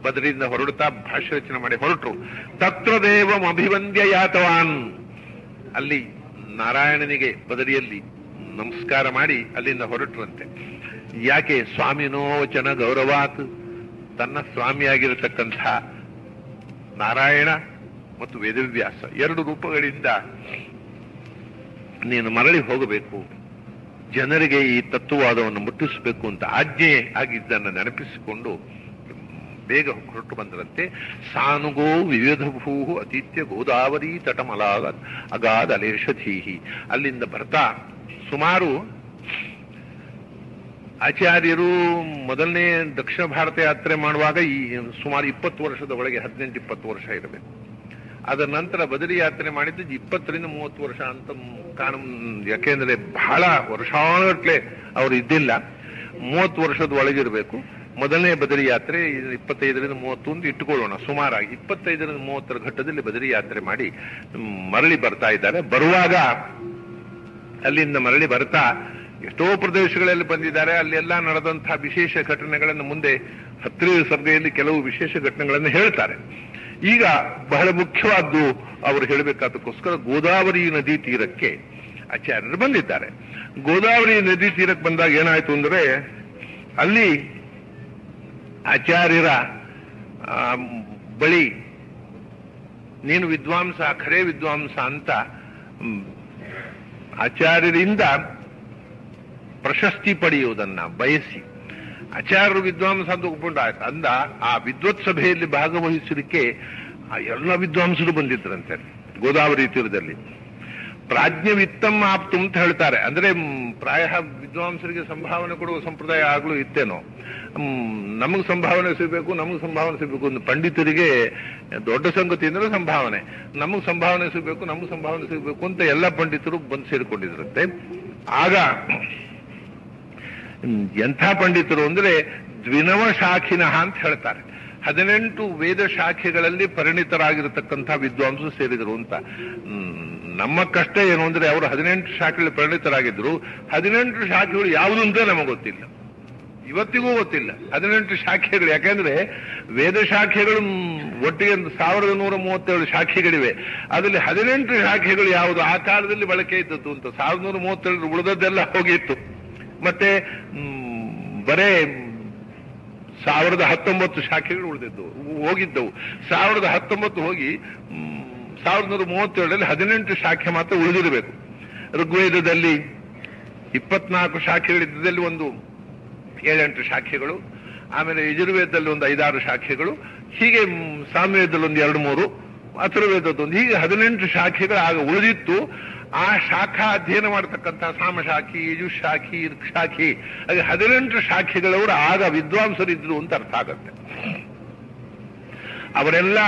ಬದರಿಯಿಂದ ಹೊರಡುತ್ತಾ ಭಾಷ್ಯ ರಚನೆ ಮಾಡಿ ಹೊರಟರು. ತತ್ರ ದೇವಂ ಅಭಿವಂದ್ಯ ಯಾತವಾನ್. ಅಲ್ಲಿ ನಾರಾಯಣನಿಗೆ ಬದರಿಯಲ್ಲಿ ನಮಸ್ಕಾರ ಮಾಡಿ ಅಲ್ಲಿಂದ ಹೊರಟರಂತೆ. ಯಾಕೆ? ಸ್ವಾಮಿನೋ ವಚನ ಗೌರವಾತ್. ತನ್ನ ಸ್ವಾಮಿಯಾಗಿರತಕ್ಕಂಥ ನಾರಾಯಣ ಮತ್ತು ವೇದವ್ಯಾಸ ಎರಡು ರೂಪಗಳಿಂದ ನೀನು ಮರಳಿ ಹೋಗಬೇಕು, ಜನರಿಗೆ ಈ ತತ್ವವಾದವನ್ನು ಮುಟ್ಟಿಸಬೇಕು ಅಂತ ಆಜ್ಞೆ ಆಗಿದ್ದನ್ನು ನೆನಪಿಸಿಕೊಂಡು ಬೇಗ ಹೊರಟು ಬಂದರಂತೆ. ಸಾನುಗೋ ವಿವಿಧ ಭೂ ಅತಿಥ್ಯ ಗೋದಾವರಿ ತಟಮಲಾದ ಅಗಾಧ ಅಲೇಷಧೀಹಿ. ಅಲ್ಲಿಂದ ಬರ್ತಾ ಸುಮಾರು ಆಚಾರ್ಯರು ಮೊದಲನೇ ದಕ್ಷಿಣ ಭಾರತ ಯಾತ್ರೆ ಮಾಡುವಾಗ ಈ ಸುಮಾರು 20 ವರ್ಷದ ಒಳಗೆ, 18-20 ವರ್ಷ ಇರಬೇಕು. ಅದರ ನಂತರ ಬದರಿ ಯಾತ್ರೆ ಮಾಡಿದ್ದು 20ರಿಂದ 30 ವರ್ಷ ಅಂತ ಕಾಣ. ಯಾಕೆಂದ್ರೆ ಬಹಳ ವರ್ಷಾನುಗಟ್ಲೆ ಅವರು ಇದ್ದಿಲ್ಲ, 30 ವರ್ಷದ ಒಳಗಿರಬೇಕು. ಮೊದಲನೇ ಬದರಿ ಯಾತ್ರೆ 25ರಿಂದ 30 ಇಟ್ಟುಕೊಳ್ಳೋಣ. ಸುಮಾರಾಗಿ 25ರಿಂದ 30 ಘಟ್ಟದಲ್ಲಿ ಬದರಿ ಯಾತ್ರೆ ಮಾಡಿ ಮರಳಿ ಬರ್ತಾ ಇದ್ದಾರೆ. ಬರುವಾಗ ಅಲ್ಲಿಂದ ಮರಳಿ ಬರ್ತಾ ಎಷ್ಟೋ ಪ್ರದೇಶಗಳಲ್ಲಿ ಬಂದಿದ್ದಾರೆ. ಅಲ್ಲೆಲ್ಲ ನಡೆದಂತಹ ವಿಶೇಷ ಘಟನೆಗಳನ್ನು ಮುಂದೆ 10ನೇ ಸರ್ಗೆಯಲ್ಲಿ ಕೆಲವು ವಿಶೇಷ ಘಟನೆಗಳನ್ನು ಹೇಳ್ತಾರೆ. ಈಗ ಬಹಳ ಮುಖ್ಯವಾದ್ದು ಅವರು ಹೇಳಬೇಕಾದಕ್ಕೋಸ್ಕರ ಗೋದಾವರಿ ನದಿ ತೀರಕ್ಕೆ ಆಚಾರ್ಯರು ಬಂದಿದ್ದಾರೆ. ಗೋದಾವರಿ ನದಿ ತೀರಕ್ಕೆ ಬಂದಾಗ ಏನಾಯ್ತು ಅಂದ್ರೆ, ಅಲ್ಲಿ ಆಚಾರ್ಯರ ಬಳಿ ನೀನು ವಿದ್ವಾಂಸ, ಖರೇ ವಿದ್ವಾಂಸ ಅಂತ ಆಚಾರ್ಯರಿಂದ ಪ್ರಶಸ್ತಿ ಪಡೆಯುವುದನ್ನ ಬಯಸಿ ಆಚಾರ್ಯರು ವಿದ್ವಾಂಸ ಅಂತ ಒಪ್ಪಿಕೊಂಡ ಅಂದ. ಆ ವಿದ್ವತ್ ಸಭೆಯಲ್ಲಿ ಭಾಗವಹಿಸಲಿಕ್ಕೆ ಎಲ್ಲ ವಿದ್ವಾಂಸರು ಬಂದಿದ್ರಂತೆ ಗೋದಾವರಿ ತೀರದಲ್ಲಿ. ಪ್ರಾಜ್ಞವಿತ್ತಂ ಆಪ್ತು ಅಂತ ಹೇಳ್ತಾರೆ. ಅಂದ್ರೆ ಪ್ರಾಯ ವಿದ್ವಾಂಸರಿಗೆ ಸಂಭಾವನೆ ಕೊಡುವ ಸಂಪ್ರದಾಯ ಆಗ್ಲೂ ಇತ್ತೇನೋ. ನಮಗೆ ಸಂಭಾವನೆ ಸಿಗಬೇಕು, ನಮಗೆ ಸಂಭಾವನೆ ಸಿಗಬೇಕು. ಒಂದು ಪಂಡಿತರಿಗೆ ದೊಡ್ಡ ಸಂಗತಿ ಅಂದ್ರೆ ಸಂಭಾವನೆ. ನಮಗೆ ಸಂಭಾವನೆ ಸಿಗಬೇಕು, ನಮಗೆ ಸಂಭಾವನೆ ಸಿಗಬೇಕು ಅಂತ ಎಲ್ಲ ಪಂಡಿತರು ಬಂದು ಸೇರಿಕೊಂಡಿದ್ರಂತೆ. ಆಗ ಎಂಥ ಪಂಡಿತರು ಅಂದ್ರೆ ದ್ವಿನವ ಶಾಖಿನಃ ಅಂತ ಹೇಳ್ತಾರೆ. 18 ವೇದ ಶಾಖೆಗಳಲ್ಲಿ ಪರಿಣಿತರಾಗಿರತಕ್ಕಂಥ ವಿದ್ವಾಂಸರು ಸೇರಿದರು ಅಂತ. ನಮ್ಮ ಕಷ್ಟ ಏನು ಅಂದ್ರೆ ಅವರು 18 ಶಾಖೆಗಳಲ್ಲಿ ಪರಿಣಿತರಾಗಿದ್ರು. 18 ಶಾಖೆಗಳು ಯಾವುದು ಅಂತ ನಮಗೆ ಗೊತ್ತಿಲ್ಲ. ಇವತ್ತಿಗೂ ಗೊತ್ತಿಲ್ಲ 18 ಶಾಖೆಗಳು. ಯಾಕೆಂದ್ರೆ ವೇದ ಶಾಖೆಗಳು ಒಟ್ಟಿಗೆ 1137 ಶಾಖೆಗಳಿವೆ. ಅದರಲ್ಲಿ 18 ಶಾಖೆಗಳು ಯಾವುದು ಆ ಕಾಲದಲ್ಲಿ ಬಳಕೆ ಇದ್ದದ್ದು ಅಂತ. 1137 ಉಳಿದದ್ದೆಲ್ಲ ಹೋಗಿತ್ತು. ಮತ್ತೆ ಬರೇ 1019 ಶಾಖೆಗಳು ಹೋಗಿದ್ದವು. 1019 ಹೋಗಿ 1137ರಲ್ಲಿ 18 ಶಾಖೆ ಮಾತ್ರ ಉಳಿದಿರಬೇಕು. ಋಗ್ವೇದದಲ್ಲಿ 24 ಶಾಖೆಗಳಿದ್ದಲ್ಲಿ ಒಂದು 7-8 ಶಾಖೆಗಳು, ಆಮೇಲೆ ಯಜುರ್ವೇದದಲ್ಲಿ ಒಂದು 5-6 ಶಾಖೆಗಳು, ಹೀಗೆ ಸಾಮವೇದದಲ್ಲಿ ಒಂದು 2-3, ಅಥರ್ವೇದದ್ದೊಂದು, ಹೀಗೆ 18 ಶಾಖೆಗಳು ಆಗ ಉಳಿದಿತ್ತು. ಆ ಶಾಖಾ ಅಧ್ಯಯನ ಮಾಡತಕ್ಕಂತಹ ಸಾಮಶಾಖಿ, ಯಜುಶಾಖಿ, ಋಕ್ಷಾಖಿ, ಹಾಗೆ 18 ಶಾಖೆಗಳವರು ಆಗ ವಿದ್ವಾಂಸರಿದ್ರು ಅಂತ ಅರ್ಥ ಆಗತ್ತೆ. ಅವರೆಲ್ಲ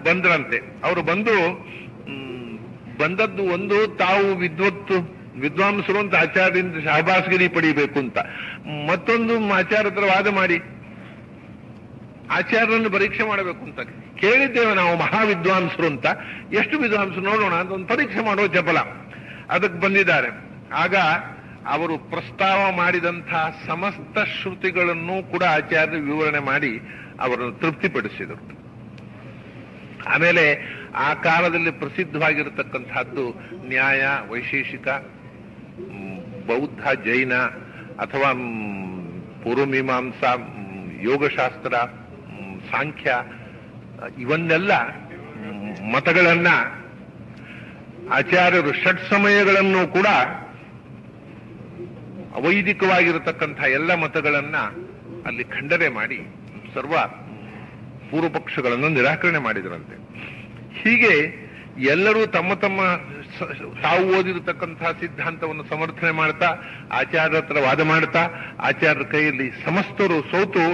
ಬಂದ್ರಂತೆ. ಅವರು ಬಂದದ್ದು ಒಂದು, ತಾವು ವಿದ್ವಾಂಸರು ಅಂತ ಆಚಾರ್ಯರಿಂದ ಶಹಬಾಸ್ಗಿರಿ ಪಡಿಬೇಕು ಅಂತ. ಮತ್ತೊಂದು ಆಚಾರ್ಯ ಹತ್ರ ವಾದ ಮಾಡಿ ಆಚಾರ್ಯರನ್ನು ಪರೀಕ್ಷೆ ಮಾಡಬೇಕು ಅಂತ. ಕೇಳಿದ್ದೇವೆ ನಾವು ಮಹಾವಿದ್ವಾಂಸರು ಅಂತ, ಎಷ್ಟು ವಿದ್ವಾಂಸರು ನೋಡೋಣ ಅಂತ ಒಂದು ಪರೀಕ್ಷೆ ಮಾಡುವ ಚಪಲ. ಅದಕ್ಕೆ ಬಂದಿದ್ದಾರೆ. ಆಗ ಅವರು ಪ್ರಸ್ತಾವ ಮಾಡಿದಂತಹ ಸಮಸ್ತ ಶ್ರುತಿಗಳನ್ನು ಕೂಡ ಆಚಾರ್ಯರು ವಿವರಣೆ ಮಾಡಿ ಅವರನ್ನು ತೃಪ್ತಿಪಡಿಸಿದರು. ಆಮೇಲೆ ಆ ಕಾಲದಲ್ಲಿ ಪ್ರಸಿದ್ಧವಾಗಿರತಕ್ಕಂತಹದ್ದು ನ್ಯಾಯ, ವೈಶೇಷಿಕ, ಬೌದ್ಧ, ಜೈನ ಅಥವಾ ಪೂರ್ವಮೀಮಾಂಸಾ, ಯೋಗಶಾಸ್ತ್ರ, ಸಾಂಖ್ಯ, ಇವನ್ನೆಲ್ಲ ಮತಗಳನ್ನ ಆಚಾರ್ಯರು ಷಟ್ ಸಮಯಗಳನ್ನು ಕೂಡ ಅವೈದಿಕವಾಗಿರತಕ್ಕಂಥ ಎಲ್ಲ ಮತಗಳನ್ನ ಅಲ್ಲಿ ಖಂಡನೆ ಮಾಡಿ ಸರ್ವ ಪೂರ್ವ ಪಕ್ಷಗಳನ್ನು ನಿರಾಕರಣೆ ಮಾಡಿದರಂತೆ. ಹೀಗೆ ಎಲ್ಲರೂ ತಮ್ಮ ತಮ್ಮ ತಾವು ಓದಿರತಕ್ಕಂತಹ ಸಿದ್ಧಾಂತವನ್ನು ಸಮರ್ಥನೆ ಮಾಡ್ತಾ, ಆಚಾರ್ಯರ ಹತ್ರ ವಾದ ಮಾಡ್ತಾ, ಆಚಾರ್ಯರ ಕೈಯಲ್ಲಿ ಸಮಸ್ತರು ಸೋತು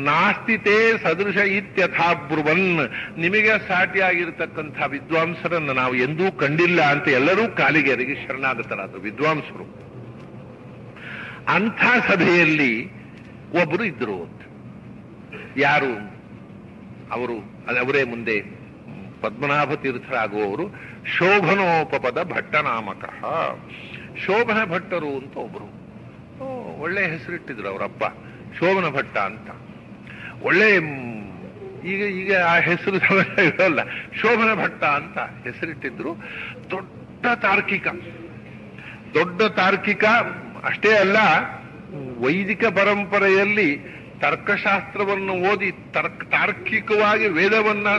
ನಾಸ್ತಿತೇ ಸದೃಶ ಇತ್ಯಥಾ ಬ್ರುವನ್, ನಿಮಗೆ ಸಾಟಿಯಾಗಿರತಕ್ಕಂಥ ವಿದ್ವಾಂಸರನ್ನು ನಾವು ಎಂದೂ ಕಂಡಿಲ್ಲ ಅಂತ ಎಲ್ಲರೂ ಕಾಲಿಗೆ ಅರಿಗೆ ಶರಣಾಗತರಾದರು ವಿದ್ವಾಂಸರು. ಅಂಥ ಸಭೆಯಲ್ಲಿ ಒಬ್ಬರು ಇದ್ರು. ಯಾರು ಅವರು? ಅವರೇ ಮುಂದೆ ಪದ್ಮನಾಭ ತೀರ್ಥರಾಗುವವರು. ಶೋಭನೋಪಪದ ಭಟ್ಟನಾಮಕ, ಶೋಭನ ಭಟ್ಟರು ಅಂತ ಒಬ್ರು. ಒಳ್ಳೆ ಹೆಸರಿಟ್ಟಿದ್ರು ಅವರಪ್ಪ, ಶೋಭನ ಭಟ್ಟ ಅಂತ. ಒಳ್ಳೆ ಈಗ ಆ ಹೆಸರು ಇರೋಲ್ಲ, ಶೋಭನ ಭಟ್ಟ ಅಂತ ಹೆಸರಿಟ್ಟಿದ್ರು. ದೊಡ್ಡ ತಾರ್ಕಿಕ ಅಷ್ಟೇ ಅಲ್ಲ, ವೈದಿಕ ಪರಂಪರೆಯಲ್ಲಿ ತರ್ಕಶಾಸ್ತ್ರವನ್ನು ಓದಿ ತಾರ್ಕಿಕವಾಗಿ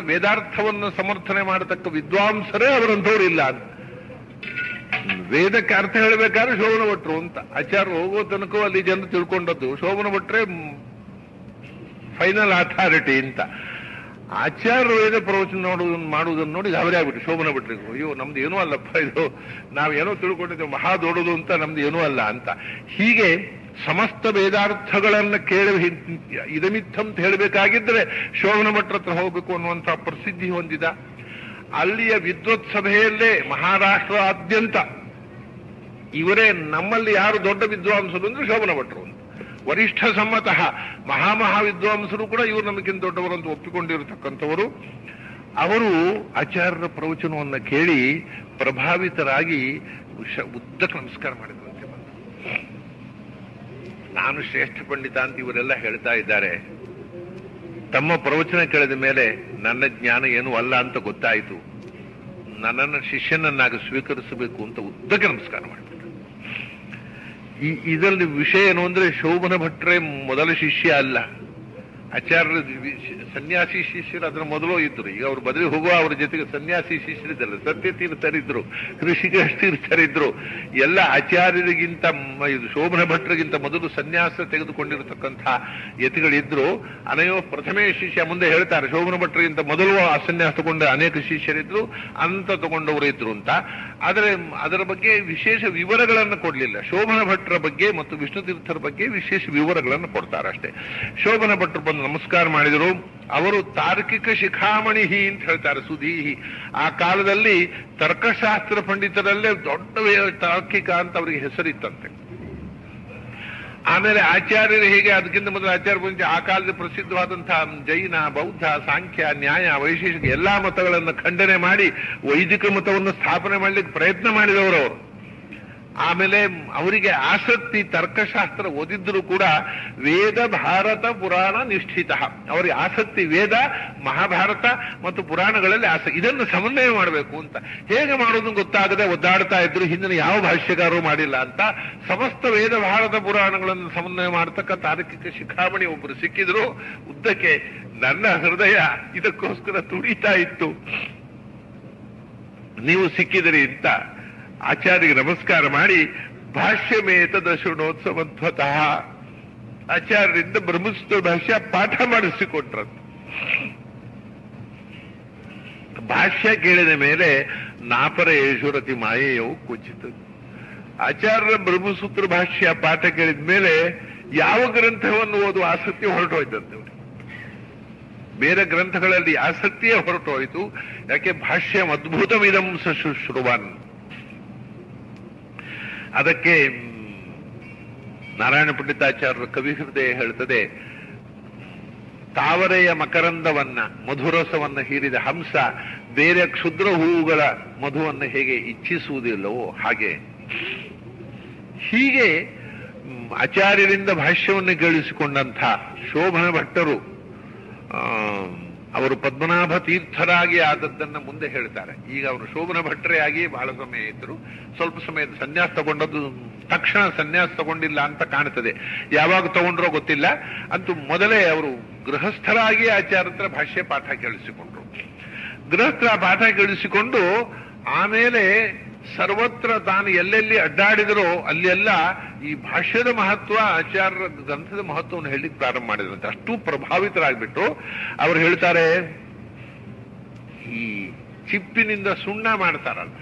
ವೇದಾರ್ಥವನ್ನು ಸಮರ್ಥನೆ ಮಾಡತಕ್ಕ ವಿದ್ವಾಂಸರೇ ಅವರಂಥವ್ರು ಇಲ್ಲ ಅಂತ. ವೇದಕ್ಕೆ ಅರ್ಥ ಹೇಳಬೇಕಾದ್ರೆ ಶೋಭನ ಭಟ್ರು ಅಂತ ಆಚಾರ್ಯ ಹೋಗೋ ತನಕ ಅಲ್ಲಿ ಜನರು ತಿಳ್ಕೊಂಡದ್ದು ಶೋಭನ ಭಟ್ರೆ ಫೈನಲ್ ಅಥಾರಿಟಿ ಅಂತ. ಆಚಾರ್ಯ ವೇದ ಪ್ರವಚನ ಮಾಡುವುದನ್ನು ನೋಡಿ ಗಾಬರಿ ಆಗ್ಬಿಟ್ಟು ಶೋಭನ ಭಟ್ರಿಗೂ, ಅಯ್ಯೋ ನಮ್ದು ಏನೂ ಅಲ್ಲಪ್ಪ, ಇದು ನಾವೇನೋ ತಿಳ್ಕೊಂಡಿದ್ದೇವೆ, ಮಹಾ ದೊಡ್ಡದು ಅಂತ, ನಮ್ದು ಏನೂ ಅಲ್ಲ ಅಂತ. ಹೀಗೆ ಸಮಸ್ತ ವೇದಾರ್ಥಗಳನ್ನ ಇದಮಿತ್ತಂ ಅಂತ ಹೇಳಬೇಕಾಗಿದ್ರೆ ಶೋಭನ ಭಟ್ರ ಹತ್ರ ಹೋಗಬೇಕು ಅನ್ನುವಂಥ ಪ್ರಸಿದ್ಧಿ ಹೊಂದಿದ. ಅಲ್ಲಿಯ ವಿದ್ವತ್ ಸಭೆಯಲ್ಲೇ ಮಹಾರಾಷ್ಟ್ರಾದ್ಯಂತ ಇವರೇ ನಮ್ಮಲ್ಲಿ ಯಾರು ದೊಡ್ಡ ವಿದ್ವಾಂಸರು ಅಂದ್ರೆ ಶೋಭನ ಭಟ್ರು ಅಂತ. ವರಿಷ್ಠ ಸಮ್ಮತಃ ಮಹಾವಿದ್ವಾಂಸರು ಕೂಡ ಇವರು ನಮಗಿಂತ ದೊಡ್ಡವರು ಅಂತ ಒಪ್ಪಿಕೊಂಡಿರತಕ್ಕಂಥವರು. ಅವರು ಆಚಾರ್ಯರ ಪ್ರವಚನವನ್ನು ಕೇಳಿ ಪ್ರಭಾವಿತರಾಗಿ ಉದ್ದಕ್ಕೆ ನಮಸ್ಕಾರ ಮಾಡಿದ್ರಂತೆ. ನಾನು ಶ್ರೇಷ್ಠ ಪಂಡಿತ ಅಂತ ಇವರೆಲ್ಲ ಹೇಳ್ತಾ ಇದ್ದಾರೆ. ತಮ್ಮ ಪ್ರವಚನ ಕೇಳಿದ ಮೇಲೆ ನನ್ನ ಜ್ಞಾನ ಏನೂ ಅಲ್ಲ ಅಂತ ಗೊತ್ತಾಯಿತು, ನನ್ನನ್ನು ಶಿಷ್ಯನನ್ನಾಗಿ ಸ್ವೀಕರಿಸಬೇಕು ಅಂತ ಉದ್ದಕ್ಕೆ ನಮಸ್ಕಾರ ಮಾಡಿಬಿಟ್ರು. ಇದರಲ್ಲಿ ವಿಷಯ ಏನು ಅಂದ್ರೆ, ಶೋಭನ ಭಟ್ರೆ ಮೊದಲ ಶಿಷ್ಯ ಅಲ್ಲ, ಆಚಾರ್ಯ ಸನ್ಯಾಸಿ ಶಿಷ್ಯರು ಅದರ ಮೊದಲು ಇದ್ರು. ಈಗ ಅವ್ರು ಬದಲಿ ಹೋಗುವ ಅವ್ರ ಜೊತೆಗೆ ಸನ್ಯಾಸಿ ಶಿಷ್ಯರಿದ್ದಲ್ಲ, ಸತ್ಯತೀರ್ಥರಿದ್ರು, ಋಷಿಕೇಶ ತೀರ್ಥರಿದ್ರು. ಎಲ್ಲ ಆಚಾರ್ಯರಿಗಿಂತ ಶೋಭನ ಭಟ್ರಿಗಿಂತ ಮೊದಲು ಸನ್ಯಾಸ ತೆಗೆದುಕೊಂಡಿರತಕ್ಕಂಥ ಯತಿಗಳಿದ್ರು. ಅನಯೋ ಪ್ರಥಮೇ ಶಿಷ್ಯ ಮುಂದೆ ಹೇಳ್ತಾರೆ, ಶೋಭನ ಭಟ್ರಿಗಿಂತ ಮೊದಲು ಆ ಸನ್ಯಾಸ ತಗೊಂಡ ಅನೇಕ ಶಿಷ್ಯರಿದ್ರು, ಅಂತ ತಗೊಂಡವರು ಇದ್ರು ಅಂತ. ಆದರೆ ಅದರ ಬಗ್ಗೆ ವಿಶೇಷ ವಿವರಗಳನ್ನು ಕೊಡಲಿಲ್ಲ. ಶೋಭನ ಭಟ್ರ ಬಗ್ಗೆ ಮತ್ತು ವಿಷ್ಣು ತೀರ್ಥರ ಬಗ್ಗೆ ವಿಶೇಷ ವಿವರಗಳನ್ನು ಕೊಡ್ತಾರೆ ಅಷ್ಟೇ. ಶೋಭನ ಭಟ್ರು ಬಂದು ನಮಸ್ಕಾರ ಮಾಡಿದರು. ಅವರು ತಾರ್ಕಿಕ ಶಿಖಾಮಣಿ ಅಂತ ಹೇಳ್ತಾರೆ, ಸುಧೀಹಿ. ಆ ಕಾಲದಲ್ಲಿ ತರ್ಕಶಾಸ್ತ್ರ ಪಂಡಿತರಲ್ಲೇ ದೊಡ್ಡ ತಾರ್ಕಿಕ ಅಂತ ಅವರಿಗೆ ಹೆಸರಿತ್ತಂತೆ. ಆಮೇಲೆ ಆಚಾರ್ಯರು ಹೇಗೆ ಅದಕ್ಕಿಂತ ಮೊದಲು ಆಚಾರ್ಯ ಬಂದು ಆ ಕಾಲದಲ್ಲಿ ಪ್ರಸಿದ್ಧವಾದಂತಹ ಜೈನ, ಬೌದ್ಧ, ಸಾಂಖ್ಯ, ನ್ಯಾಯ, ವೈಶೇಷಿಕ ಎಲ್ಲಾ ಮತಗಳನ್ನು ಖಂಡನೆ ಮಾಡಿ ವೈದಿಕ ಮತವನ್ನು ಸ್ಥಾಪನೆ ಮಾಡಲಿಕ್ಕೆ ಪ್ರಯತ್ನ ಮಾಡಿದವರು ಅವರು. ಆಮೇಲೆ ಅವರಿಗೆ ಆಸಕ್ತಿ ತರ್ಕಶಾಸ್ತ್ರ ಓದಿದ್ರು ಕೂಡ ವೇದ ಭಾರತ ಪುರಾಣ ನಿಷ್ಠಿತ, ಅವರಿಗೆ ಆಸಕ್ತಿ ವೇದ ಮಹಾಭಾರತ ಮತ್ತು ಪುರಾಣಗಳಲ್ಲಿ ಆಸಕ್ತಿ, ಇದನ್ನು ಸಮನ್ವಯ ಮಾಡಬೇಕು ಅಂತ. ಹೇಗೆ ಮಾಡೋದು ಗೊತ್ತಾಗದೆ ಒದ್ದಾಡ್ತಾ ಇದ್ರು, ಹಿಂದಿನ ಯಾವ ಭಾಷ್ಯಕಾರರು ಮಾಡಿಲ್ಲ ಅಂತ. ಸಮಸ್ತ ವೇದ ಭಾರತ ಪುರಾಣಗಳನ್ನು ಸಮನ್ವಯ ಮಾಡತಕ್ಕ ತಾರ್ಕಿಕ ಶಿಖಾಮಣಿ ಒಬ್ಬರು ಸಿಕ್ಕಿದ್ರು. ಉದ್ದಕ್ಕೆ ನನ್ನ ಹೃದಯ ಇದಕ್ಕೋಸ್ಕರ ತುಡಿತಾ ಇತ್ತು, ನೀವು ಸಿಕ್ಕಿದಿರಿ ಅಂತ ಆಚಾರ್ಯರಿಗೆ ನಮಸ್ಕಾರ ಮಾಡಿ ಭಾಷ್ಯಮೇತದ ಶೃಣೋತ್ಸವತ್ವತಃ ಆಚಾರ್ಯರಿಂದ ಬ್ರಹ್ಮಸೂತ್ರ ಭಾಷ್ಯ ಪಾಠ ಮಾಡಿಸಿಕೊಟ್ರಂತ. ಭಾಷ್ಯ ಕೇಳಿದ ಮೇಲೆ ನಾಪರ ಯಶುರತಿ ಮಾಯೆಯವು ಕುಚಿತ. ಆಚಾರ್ಯರ ಬ್ರಹ್ಮಸೂತ್ರ ಭಾಷ್ಯ ಪಾಠ ಕೇಳಿದ ಮೇಲೆ ಯಾವ ಗ್ರಂಥವನ್ನು ಓದುವ ಆಸಕ್ತಿ ಹೊರಟೋಯ್ತಂತೆ. ಬೇರೆ ಗ್ರಂಥಗಳಲ್ಲಿ ಆಸಕ್ತಿಯೇ ಹೊರಟೋಯ್ತು. ಯಾಕೆ? ಭಾಷ್ಯ ಅದ್ಭುತಮಿದಂ ಶುಶ್ರುವನ್. ಅದಕ್ಕೆ ನಾರಾಯಣ ಪಂಡಿತಾಚಾರ್ಯರ ಕವಿ ಹೃದಯ ಹೇಳ್ತದೆ, ತಾವರೆಯ ಮಕರಂದವನ್ನ ಮಧುರಸವನ್ನ ಹೀರಿದ ಹಂಸ ಬೇರೆ ಕ್ಷುದ್ರ ಹೂವುಗಳ ಮಧುವನ್ನು ಹೇಗೆ ಇಚ್ಛಿಸುವುದಿಲ್ಲವೋ ಹಾಗೆ. ಹೀಗೆ ಆಚಾರ್ಯರಿಂದ ಭಾಷ್ಯವನ್ನು ಕೇಳಿಸಿಕೊಂಡಂಥ ಶೋಭನ ಭಟ್ಟರು ಅವರು ಪದ್ಮನಾಭ ತೀರ್ಥರಾಗಿ ಆದದ್ದನ್ನ ಮುಂದೆ ಹೇಳ್ತಾರೆ. ಈಗ ಅವರು ಶೋಭನ ಭಟ್ಟರೇ ಆಗಿ ಬಹಳ ಸಮಯ ಇದ್ರು, ಸ್ವಲ್ಪ ಸಮಯದ ಸನ್ಯಾಸ ತಗೊಂಡದ್ದು ತಕ್ಷಣ ಸನ್ಯಾಸ ತಗೊಂಡಿಲ್ಲ ಅಂತ ಕಾಣ್ತದೆ. ಯಾವಾಗ ತಗೊಂಡ್ರೋ ಗೊತ್ತಿಲ್ಲ. ಅಂತೂ ಮೊದಲೇ ಅವರು ಗೃಹಸ್ಥರಾಗಿ ಆಚಾರ್ಯರ ಭಾಷ್ಯ ಪಾಠ ಕೇಳಿಸಿಕೊಂಡ್ರು. ಗೃಹಸ್ಥರ ಪಾಠ ಕೇಳಿಸಿಕೊಂಡು ಆಮೇಲೆ ಸರ್ವತ್ರ ತಾನು ಎಲ್ಲೆಲ್ಲಿ ಅಡ್ಡಾಡಿದರೋ ಅಲ್ಲೆಲ್ಲ ಈ ಭಾಷ್ಯದ ಮಹತ್ವ, ಆಚಾರ್ಯರ ಗ್ರಂಥದ ಮಹತ್ವವನ್ನು ಹೇಳಲಿಕ್ಕೆ ಪ್ರಾರಂಭ ಮಾಡಿದ್ರಂತೆ. ಅಷ್ಟು ಪ್ರಭಾವಿತರಾಗ್ಬಿಟ್ಟು ಅವರು ಹೇಳ್ತಾರೆ, ಈ ಚಿಪ್ಪಿನಿಂದ ಸುಣ್ಣ ಮಾಡ್ತಾರಲ್ಲ,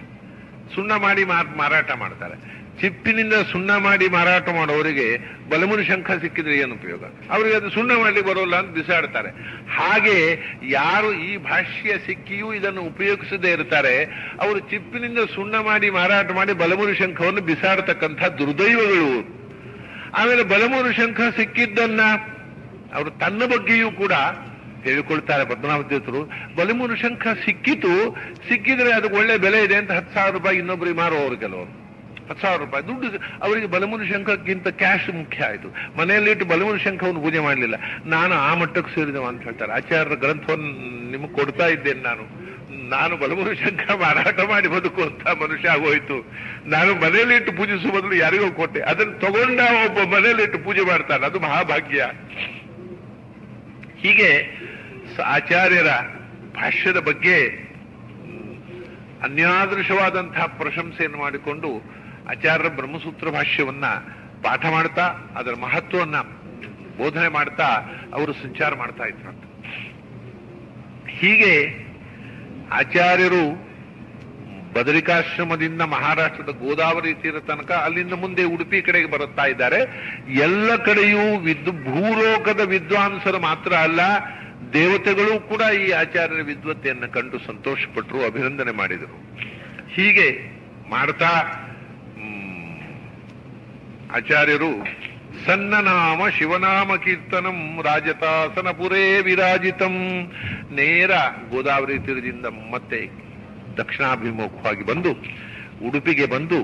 ಸುಣ್ಣ ಮಾಡಿ ಮಾರಾಟ ಮಾಡ್ತಾರೆ. ಚಿಪ್ಪಿನಿಂದ ಸುಣ್ಣ ಮಾಡಿ ಮಾರಾಟ ಮಾಡೋರಿಗೆ ಬಲಮುನಿ ಶಂಖ ಸಿಕ್ಕಿದ್ರೆ ಏನು ಉಪಯೋಗ? ಅವರಿಗೆ ಅದು ಸುಣ್ಣ ಮಾಡ್ಲಿಕ್ಕೆ ಬರೋಲ್ಲ ಅಂತ ಬಿಸಾಡ್ತಾರೆ. ಹಾಗೆ ಯಾರು ಈ ಭಾಷ್ಯ ಸಿಕ್ಕಿಯೂ ಇದನ್ನು ಉಪಯೋಗಿಸದೇ ಇರ್ತಾರೆ, ಅವರು ಚಿಪ್ಪಿನಿಂದ ಸುಣ್ಣ ಮಾಡಿ ಮಾರಾಟ ಮಾಡಿ ಬಲಮುನಿ ಶಂಖವನ್ನು ಬಿಸಾಡತಕ್ಕಂಥ ದುರ್ದೈವಗಳು. ಆಮೇಲೆ ಬಲಮುನಿ ಶಂಖ ಸಿಕ್ಕಿದ್ದನ್ನ ಅವರು ತನ್ನ ಬಗ್ಗೆಯೂ ಕೂಡ ಹೇಳಿಕೊಳ್ತಾರೆ. ಪದ್ಮನಾಭ ತೀರ್ಥರು, ಬಲಮುನಿ ಶಂಖ ಸಿಕ್ಕಿದ್ರೆ ಅದಕ್ಕೆ ಒಳ್ಳೆ ಬೆಲೆ ಇದೆ ಅಂತ 10,000 ರೂಪಾಯಿ ಇನ್ನೊಬ್ಬರಿಗೆ ಮಾರುವವರು ಕೆಲವರು. 10,000 ರೂಪಾಯಿ ದುಡ್ಡು ಅವರಿಗೆ ಬಲಮುನಿ ಶಂಖಕ್ಕಿಂತ ಕ್ಯಾಶ್ ಮುಖ್ಯ ಆಯಿತು. ಮನೆಯಲ್ಲಿಟ್ಟು ಬಲಮುನಿ ಶಂಖವನ್ನು ಪೂಜೆ ಮಾಡಲಿಲ್ಲ. ನಾನು ಆ ಮಟ್ಟಕ್ಕೆ ಸೇರಿದವ ಅಂತ ಹೇಳ್ತಾರೆ. ಆಚಾರ್ಯರ ಗ್ರಂಥವನ್ನು ನಿಮಗೆ ಕೊಡ್ತಾ ಇದ್ದೇನೆ, ನಾನು ಬಲಮುನಿ ಶಂಖ ಮಾರಾಟ ಮಾಡಿ ಬದುಕುವಂತ ಮನುಷ್ಯ ಆಗೋಯ್ತು. ನಾನು ಮನೆಯಲ್ಲಿಟ್ಟು ಪೂಜಿಸುವ ಬದಲು ಯಾರಿಗೋ ಕೊಟ್ಟೆ, ಅದನ್ನು ತಗೊಂಡ ಒಬ್ಬ ಮನೆಯಲ್ಲಿಟ್ಟು ಪೂಜೆ ಮಾಡ್ತಾನೆ, ಅದು ಮಹಾಭಾಗ್ಯ. ಹೀಗೆ ಆಚಾರ್ಯರ ಭಾಷ್ಯದ ಬಗ್ಗೆ ಅನ್ಯಾದೃಶವಾದಂತಹ ಪ್ರಶಂಸೆಯನ್ನು ಮಾಡಿಕೊಂಡು ಆಚಾರ್ಯರ ಬ್ರಹ್ಮಸೂತ್ರ ಭಾಷ್ಯವನ್ನ ಪಾಠ ಮಾಡ್ತಾ ಅದರ ಮಹತ್ವವನ್ನ ಬೋಧನೆ ಮಾಡ್ತಾ ಅವರು ಸಂಚಾರ ಮಾಡ್ತಾ ಇದ್ರಂತೆ. ಹೀಗೆ ಆಚಾರ್ಯರು ಬದರಿಕಾಶ್ರಮದಿಂದ ಮಹಾರಾಷ್ಟ್ರದ ಗೋದಾವರಿ ತೀರ ತನಕ, ಅಲ್ಲಿಂದ ಮುಂದೆ ಉಡುಪಿ ಕಡೆಗೆ ಬರುತ್ತಾ ಇದ್ದಾರೆ. ಎಲ್ಲ ಕಡೆಯೂ ಭೂಲೋಕದ ವಿದ್ವಾಂಸರು ಮಾತ್ರ ಅಲ್ಲ, ದೇವತೆಗಳು ಕೂಡ ಈ ಆಚಾರ್ಯರ ವಿದ್ವತ್ತೆಯನ್ನು ಕಂಡು ಸಂತೋಷಪಟ್ಟರು, ಅಭಿನಂದನೆ ಮಾಡಿದರು. ಹೀಗೆ ಮಾಡ್ತಾ ಆಚಾರ್ಯರು ಸನ್ನನಾಮ ಶಿವನಾಮ ಕೀರ್ತನಂ ರಾಜತಾಸನಪುರೇ ವಿರಾಜಿತಂ, ನೇರ ಗೋದಾವರಿ ತೀರದಿಂದ ಮತ್ತೆ ದಕ್ಷಿಣಾಭಿಮುಖವಾಗಿ ಬಂದು ಉಡುಪಿಗೆ ಬಂದು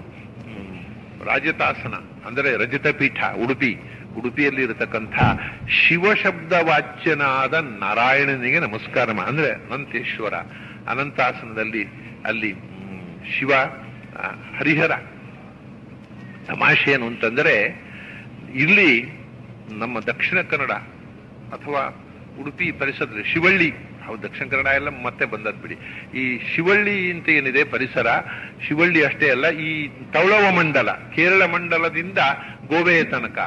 ರಾಜತಾಸನ ಅಂದರೆ ರಜತಪೀಠ ಉಡುಪಿಯಲ್ಲಿ ಇರತಕ್ಕಂಥ ಶಿವಶಬ್ದ ವಾಚ್ಯನಾದ ನಾರಾಯಣನಿಗೆ ನಮಸ್ಕಾರ ಅಂದ್ರೆ ಅನಂತೇಶ್ವರ ಅನಂತಾಸನದಲ್ಲಿ ಅಲ್ಲಿ ಶಿವ ಹರಿಹರ. ತಮಾಷೆ ಏನು ಅಂತಂದ್ರೆ, ಇಲ್ಲಿ ನಮ್ಮ ದಕ್ಷಿಣ ಕನ್ನಡ ಅಥವಾ ಉಡುಪಿ ಪರಿಸರದಲ್ಲಿ ಶಿವಳ್ಳಿ, ಹೌದು ದಕ್ಷಿಣ ಕನ್ನಡ ಎಲ್ಲ ಮತ್ತೆ ಬಂದದ್ ಬಿಡಿ, ಈ ಶಿವಳ್ಳಿ ಅಂತ ಏನಿದೆ ಪರಿಸರ, ಶಿವಳ್ಳಿ ಅಷ್ಟೇ ಅಲ್ಲ, ಈ ತೌಳವ ಮಂಡಲ, ಕೇರಳ ಮಂಡಲದಿಂದ ಗೋವೆಯ ತನಕ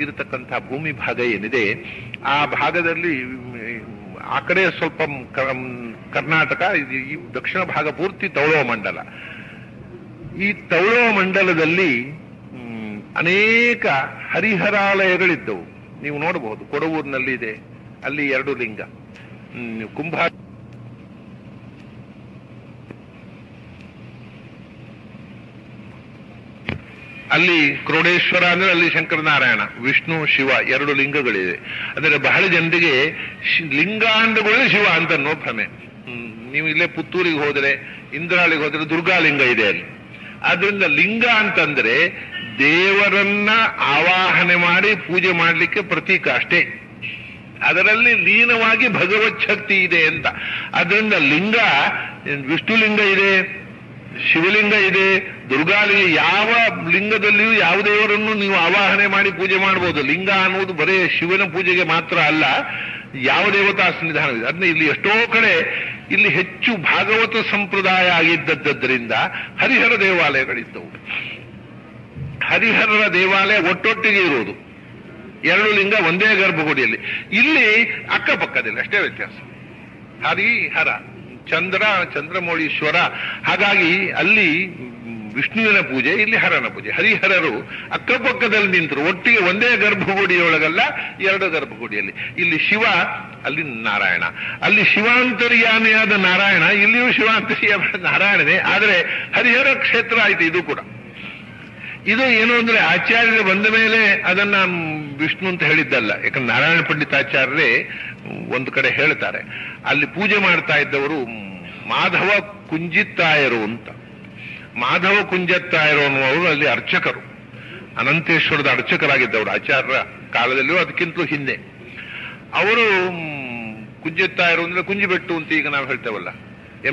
ಇರತಕ್ಕಂಥ ಭೂಮಿ ಭಾಗ ಏನಿದೆ, ಆ ಭಾಗದಲ್ಲಿ ಆ ಕಡೆ ಸ್ವಲ್ಪ ಕರ್ನಾಟಕ, ಈ ದಕ್ಷಿಣ ಭಾಗ ಪೂರ್ತಿ ತೌಳವ ಮಂಡಲ. ಈ ತೌಳವ ಮಂಡಲದಲ್ಲಿ ಅನೇಕ ಹರಿಹರಾಲಯಗಳಿದ್ದವು. ನೀವು ನೋಡಬಹುದು, ಕೊಡವೂರಿನಲ್ಲಿ ಇದೆ, ಅಲ್ಲಿ 2 ಲಿಂಗ. ಕುಂಭ ಅಲ್ಲಿ ಕ್ರೋಡೇಶ್ವರ ಅಂದ್ರೆ ಅಲ್ಲಿ ಶಂಕರನಾರಾಯಣ, ವಿಷ್ಣು, ಶಿವ 2 ಲಿಂಗಗಳಿವೆ. ಅಂದ್ರೆ ಬಹಳ ಜನರಿಗೆ ಲಿಂಗಾಂಡಗಳೇ ಶಿವ ಅಂತ ಅನ್ನೋ ಭ್ರಮೆ. ನೀವು ಇಲ್ಲೇ ಪುತ್ತೂರಿಗೆ ಹೋದರೆ, ಇಂದ್ರಾಳಿಗೆ ಹೋದರೆ ದುರ್ಗಾಲಿಂಗ ಇದೆ ಅಲ್ಲಿ. ಆದ್ರಿಂದ ಲಿಂಗ ಅಂತಂದ್ರೆ ದೇವರನ್ನ ಆವಾಹನೆ ಮಾಡಿ ಪೂಜೆ ಮಾಡಲಿಕ್ಕೆ ಪ್ರತೀಕ ಅಷ್ಟೇ. ಅದರಲ್ಲಿ ಲೀನವಾಗಿ ಭಗವತ್ ಶಕ್ತಿ ಇದೆ ಅಂತ. ಅದರಿಂದ ಲಿಂಗ, ವಿಷ್ಣುಲಿಂಗ ಇದೆ, ಶಿವಲಿಂಗ ಇದೆ, ದುರ್ಗಾಲಿಂಗ, ಯಾವ ಲಿಂಗದಲ್ಲಿಯೂ ಯಾವ ದೇವರನ್ನು ನೀವು ಆವಾಹನೆ ಮಾಡಿ ಪೂಜೆ ಮಾಡಬಹುದು. ಲಿಂಗ ಅನ್ನುವುದು ಬರೇ ಶಿವನ ಪೂಜೆಗೆ ಮಾತ್ರ ಅಲ್ಲ, ಯಾವ ದೇವತಾ ಸನ್ನಿಧಾನವಿದೆ. ಅದನ್ನ ಇಲ್ಲಿ ಎಷ್ಟೋ ಕಡೆ ಇಲ್ಲಿ ಹೆಚ್ಚು ಭಾಗವತ ಸಂಪ್ರದಾಯ ಆಗಿದ್ದರಿಂದ ಹರಿಹರ ದೇವಾಲಯಗಳಿದ್ದವು. ಹರಿಹರರ ದೇವಾಲಯ ಒಟ್ಟೊಟ್ಟಿಗೆ ಇರುವುದು, ಎರಡು ಲಿಂಗ ಒಂದೇ ಗರ್ಭಗುಡಿಯಲ್ಲಿ. ಇಲ್ಲಿ ಅಕ್ಕಪಕ್ಕದಲ್ಲಿ ಅಷ್ಟೇ ವ್ಯತ್ಯಾಸ. ಹರಿಹರ, ಚಂದ್ರಮೌಳೀಶ್ವರ, ಹಾಗಾಗಿ ಅಲ್ಲಿ ವಿಷ್ಣುವಿನ ಪೂಜೆ, ಇಲ್ಲಿ ಹರನ ಪೂಜೆ. ಹರಿಹರರು ಅಕ್ಕಪಕ್ಕದಲ್ಲಿ ನಿಂತರು, ಒಟ್ಟಿಗೆ ಒಂದೇ ಗರ್ಭಗುಡಿಯೊಳಗಲ್ಲ, ಎರಡು ಗರ್ಭಗುಡಿಯಲ್ಲಿ. ಇಲ್ಲಿ ಶಿವ, ಅಲ್ಲಿ ನಾರಾಯಣ. ಅಲ್ಲಿ ಶಿವಾಂತರ್ಯಾಮಿಯಾದ ನಾರಾಯಣ, ಇಲ್ಲಿಯೂ ಶಿವಾಂತರ್ಯಾಮಿಯಾದ ನಾರಾಯಣನೇ. ಆದರೆ ಹರಿಹರ ಕ್ಷೇತ್ರ ಆಯ್ತು ಇದು ಕೂಡ. ಇದು ಏನು ಅಂದ್ರೆ ಆಚಾರ್ಯರು ಬಂದ ಮೇಲೆ ಅದನ್ನ ವಿಷ್ಣು ಅಂತ ಹೇಳಿದ್ದಲ್ಲ. ಯಾಕಂದ್ರೆ ನಾರಾಯಣ ಪಂಡಿತಾಚಾರ್ಯರೇ ಒಂದು ಕಡೆ ಹೇಳ್ತಾರೆ, ಅಲ್ಲಿ ಪೂಜೆ ಮಾಡ್ತಾ ಇದ್ದವರು ಮಾಧವ ಕುಂಜಿತ್ತಾಯರು ಅಂತ. ಮಾಧವ ಕುಂಜತ್ತಾಯರು ಅನ್ನುವರು ಅಲ್ಲಿ ಅರ್ಚಕರು, ಅನಂತೇಶ್ವರದ ಅರ್ಚಕರಾಗಿದ್ದವರು ಆಚಾರ್ಯರ ಕಾಲದಲ್ಲಿಯೂ ಅದಕ್ಕಿಂತಲೂ ಹಿಂದೆ. ಅವರು ಕುಂಜತ್ತಾಯರು ಅಂದ್ರೆ ಕುಂಜಿಬೆಟ್ಟು ಅಂತ ಈಗ ನಾವು ಹೇಳ್ತೇವಲ್ಲ,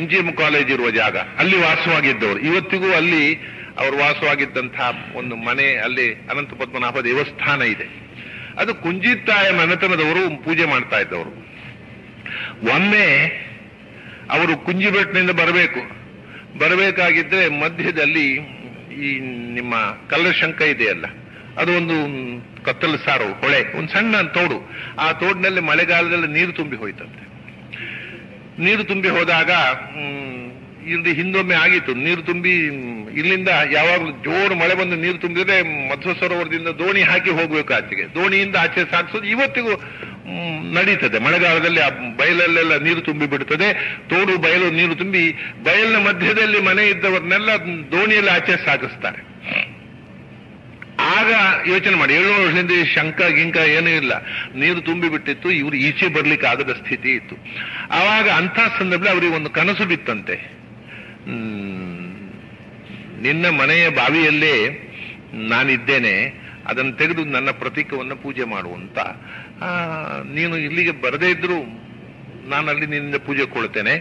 MGM ಕಾಲೇಜ್ ಇರುವ ಜಾಗ, ಅಲ್ಲಿ ವಾಸವಾಗಿದ್ದವರು. ಇವತ್ತಿಗೂ ಅಲ್ಲಿ ಅವರು ವಾಸವಾಗಿದ್ದಂತಹ ಒಂದು ಮನೆ, ಅಲ್ಲಿ ಅನಂತ ಪದ್ಮನಾಭ ದೇವಸ್ಥಾನ ಇದೆ. ಅದು ಕುಂಜಿತ್ತಾಯ ಮನೆತನದವರು ಪೂಜೆ ಮಾಡ್ತಾ ಇದ್ದವರು. ಒಮ್ಮೆ ಅವರು ಕುಂಜಿಬೆಟ್ಟಿನಿಂದ ಬರಬೇಕಾಗಿದ್ರೆ ಮಧ್ಯದಲ್ಲಿ ಈ ನಿಮ್ಮ ಕಲ್ಲಶಂಕ ಇದೆಯಲ್ಲ, ಅದು ಒಂದು ಕತ್ತಲು ಸಾರು ಹೊಳೆ, ಒಂದು ಸಣ್ಣ ತೋಡು. ಆ ತೋಡಿನಲ್ಲಿ ಮಳೆಗಾಲದಲ್ಲಿ ನೀರು ತುಂಬಿ ಹೋಯ್ತಂತೆ. ನೀರು ತುಂಬಿ ಹೋದಾಗ ಇಲ್ಲಿ ಹಿಂದೊಮ್ಮೆ ಆಗಿತ್ತು, ನೀರು ತುಂಬಿ ಇಲ್ಲಿಂದ ಯಾವಾಗಲೂ ಜೋರು ಮಳೆ ಬಂದು ನೀರು ತುಂಬಿದ್ರೆ ಮಧ್ವ ಸರೋವರದಿಂದ ದೋಣಿ ಹಾಕಿ ಹೋಗ್ಬೇಕು ಆಚೆಗೆ. ದೋಣಿಯಿಂದ ಆಚೆ ಸಾಗಿಸೋದು ಇವತ್ತಿಗೂ ನಡೀತದೆ. ಮಳೆಗಾಲದಲ್ಲಿ ಆ ಬಯಲಲ್ಲೆಲ್ಲ ನೀರು ತುಂಬಿ ಬಿಡ್ತದೆ, ತೋಡು ಬಯಲು ನೀರು ತುಂಬಿ ಬಯಲಿನ ಮಧ್ಯದಲ್ಲಿ ಮನೆ ಇದ್ದವರನ್ನೆಲ್ಲ ದೋಣಿಯಲ್ಲಿ ಆಚೆ ಸಾಗಿಸ್ತಾರೆ. ಆಗ ಯೋಚನೆ ಮಾಡಿ, 700 ವರ್ಷದಿಂದ ಶಂಕ ಗಿಂಕ ಏನೂ ಇಲ್ಲ, ನೀರು ತುಂಬಿ ಬಿಟ್ಟಿತ್ತು, ಇವರು ಈಚೆ ಬರ್ಲಿಕ್ಕೆ ಆಗದ ಸ್ಥಿತಿ ಇತ್ತು. ಆವಾಗ ಅಂಥ ಸಂದರ್ಭದಲ್ಲಿ ಅವರಿಗೆ ಒಂದು ಕನಸು ಬಿತ್ತಂತೆ, ನಿನ್ನ ಮನೆಯ ಬಾವಿಯಲ್ಲೇ ನಾನಿದ್ದೇನೆ, ಅದನ್ನು ತೆಗೆದು ನನ್ನ ಪ್ರತೀಕವನ್ನು ಪೂಜೆ ಮಾಡುವಂತ. ನೀನು ಇಲ್ಲಿಗೆ ಬರದೇ ಇದ್ರು ನಾನು ಅಲ್ಲಿ ನಿನ್ನಿಂದ ಪೂಜೆ ಕೊಡ್ತೇನೆ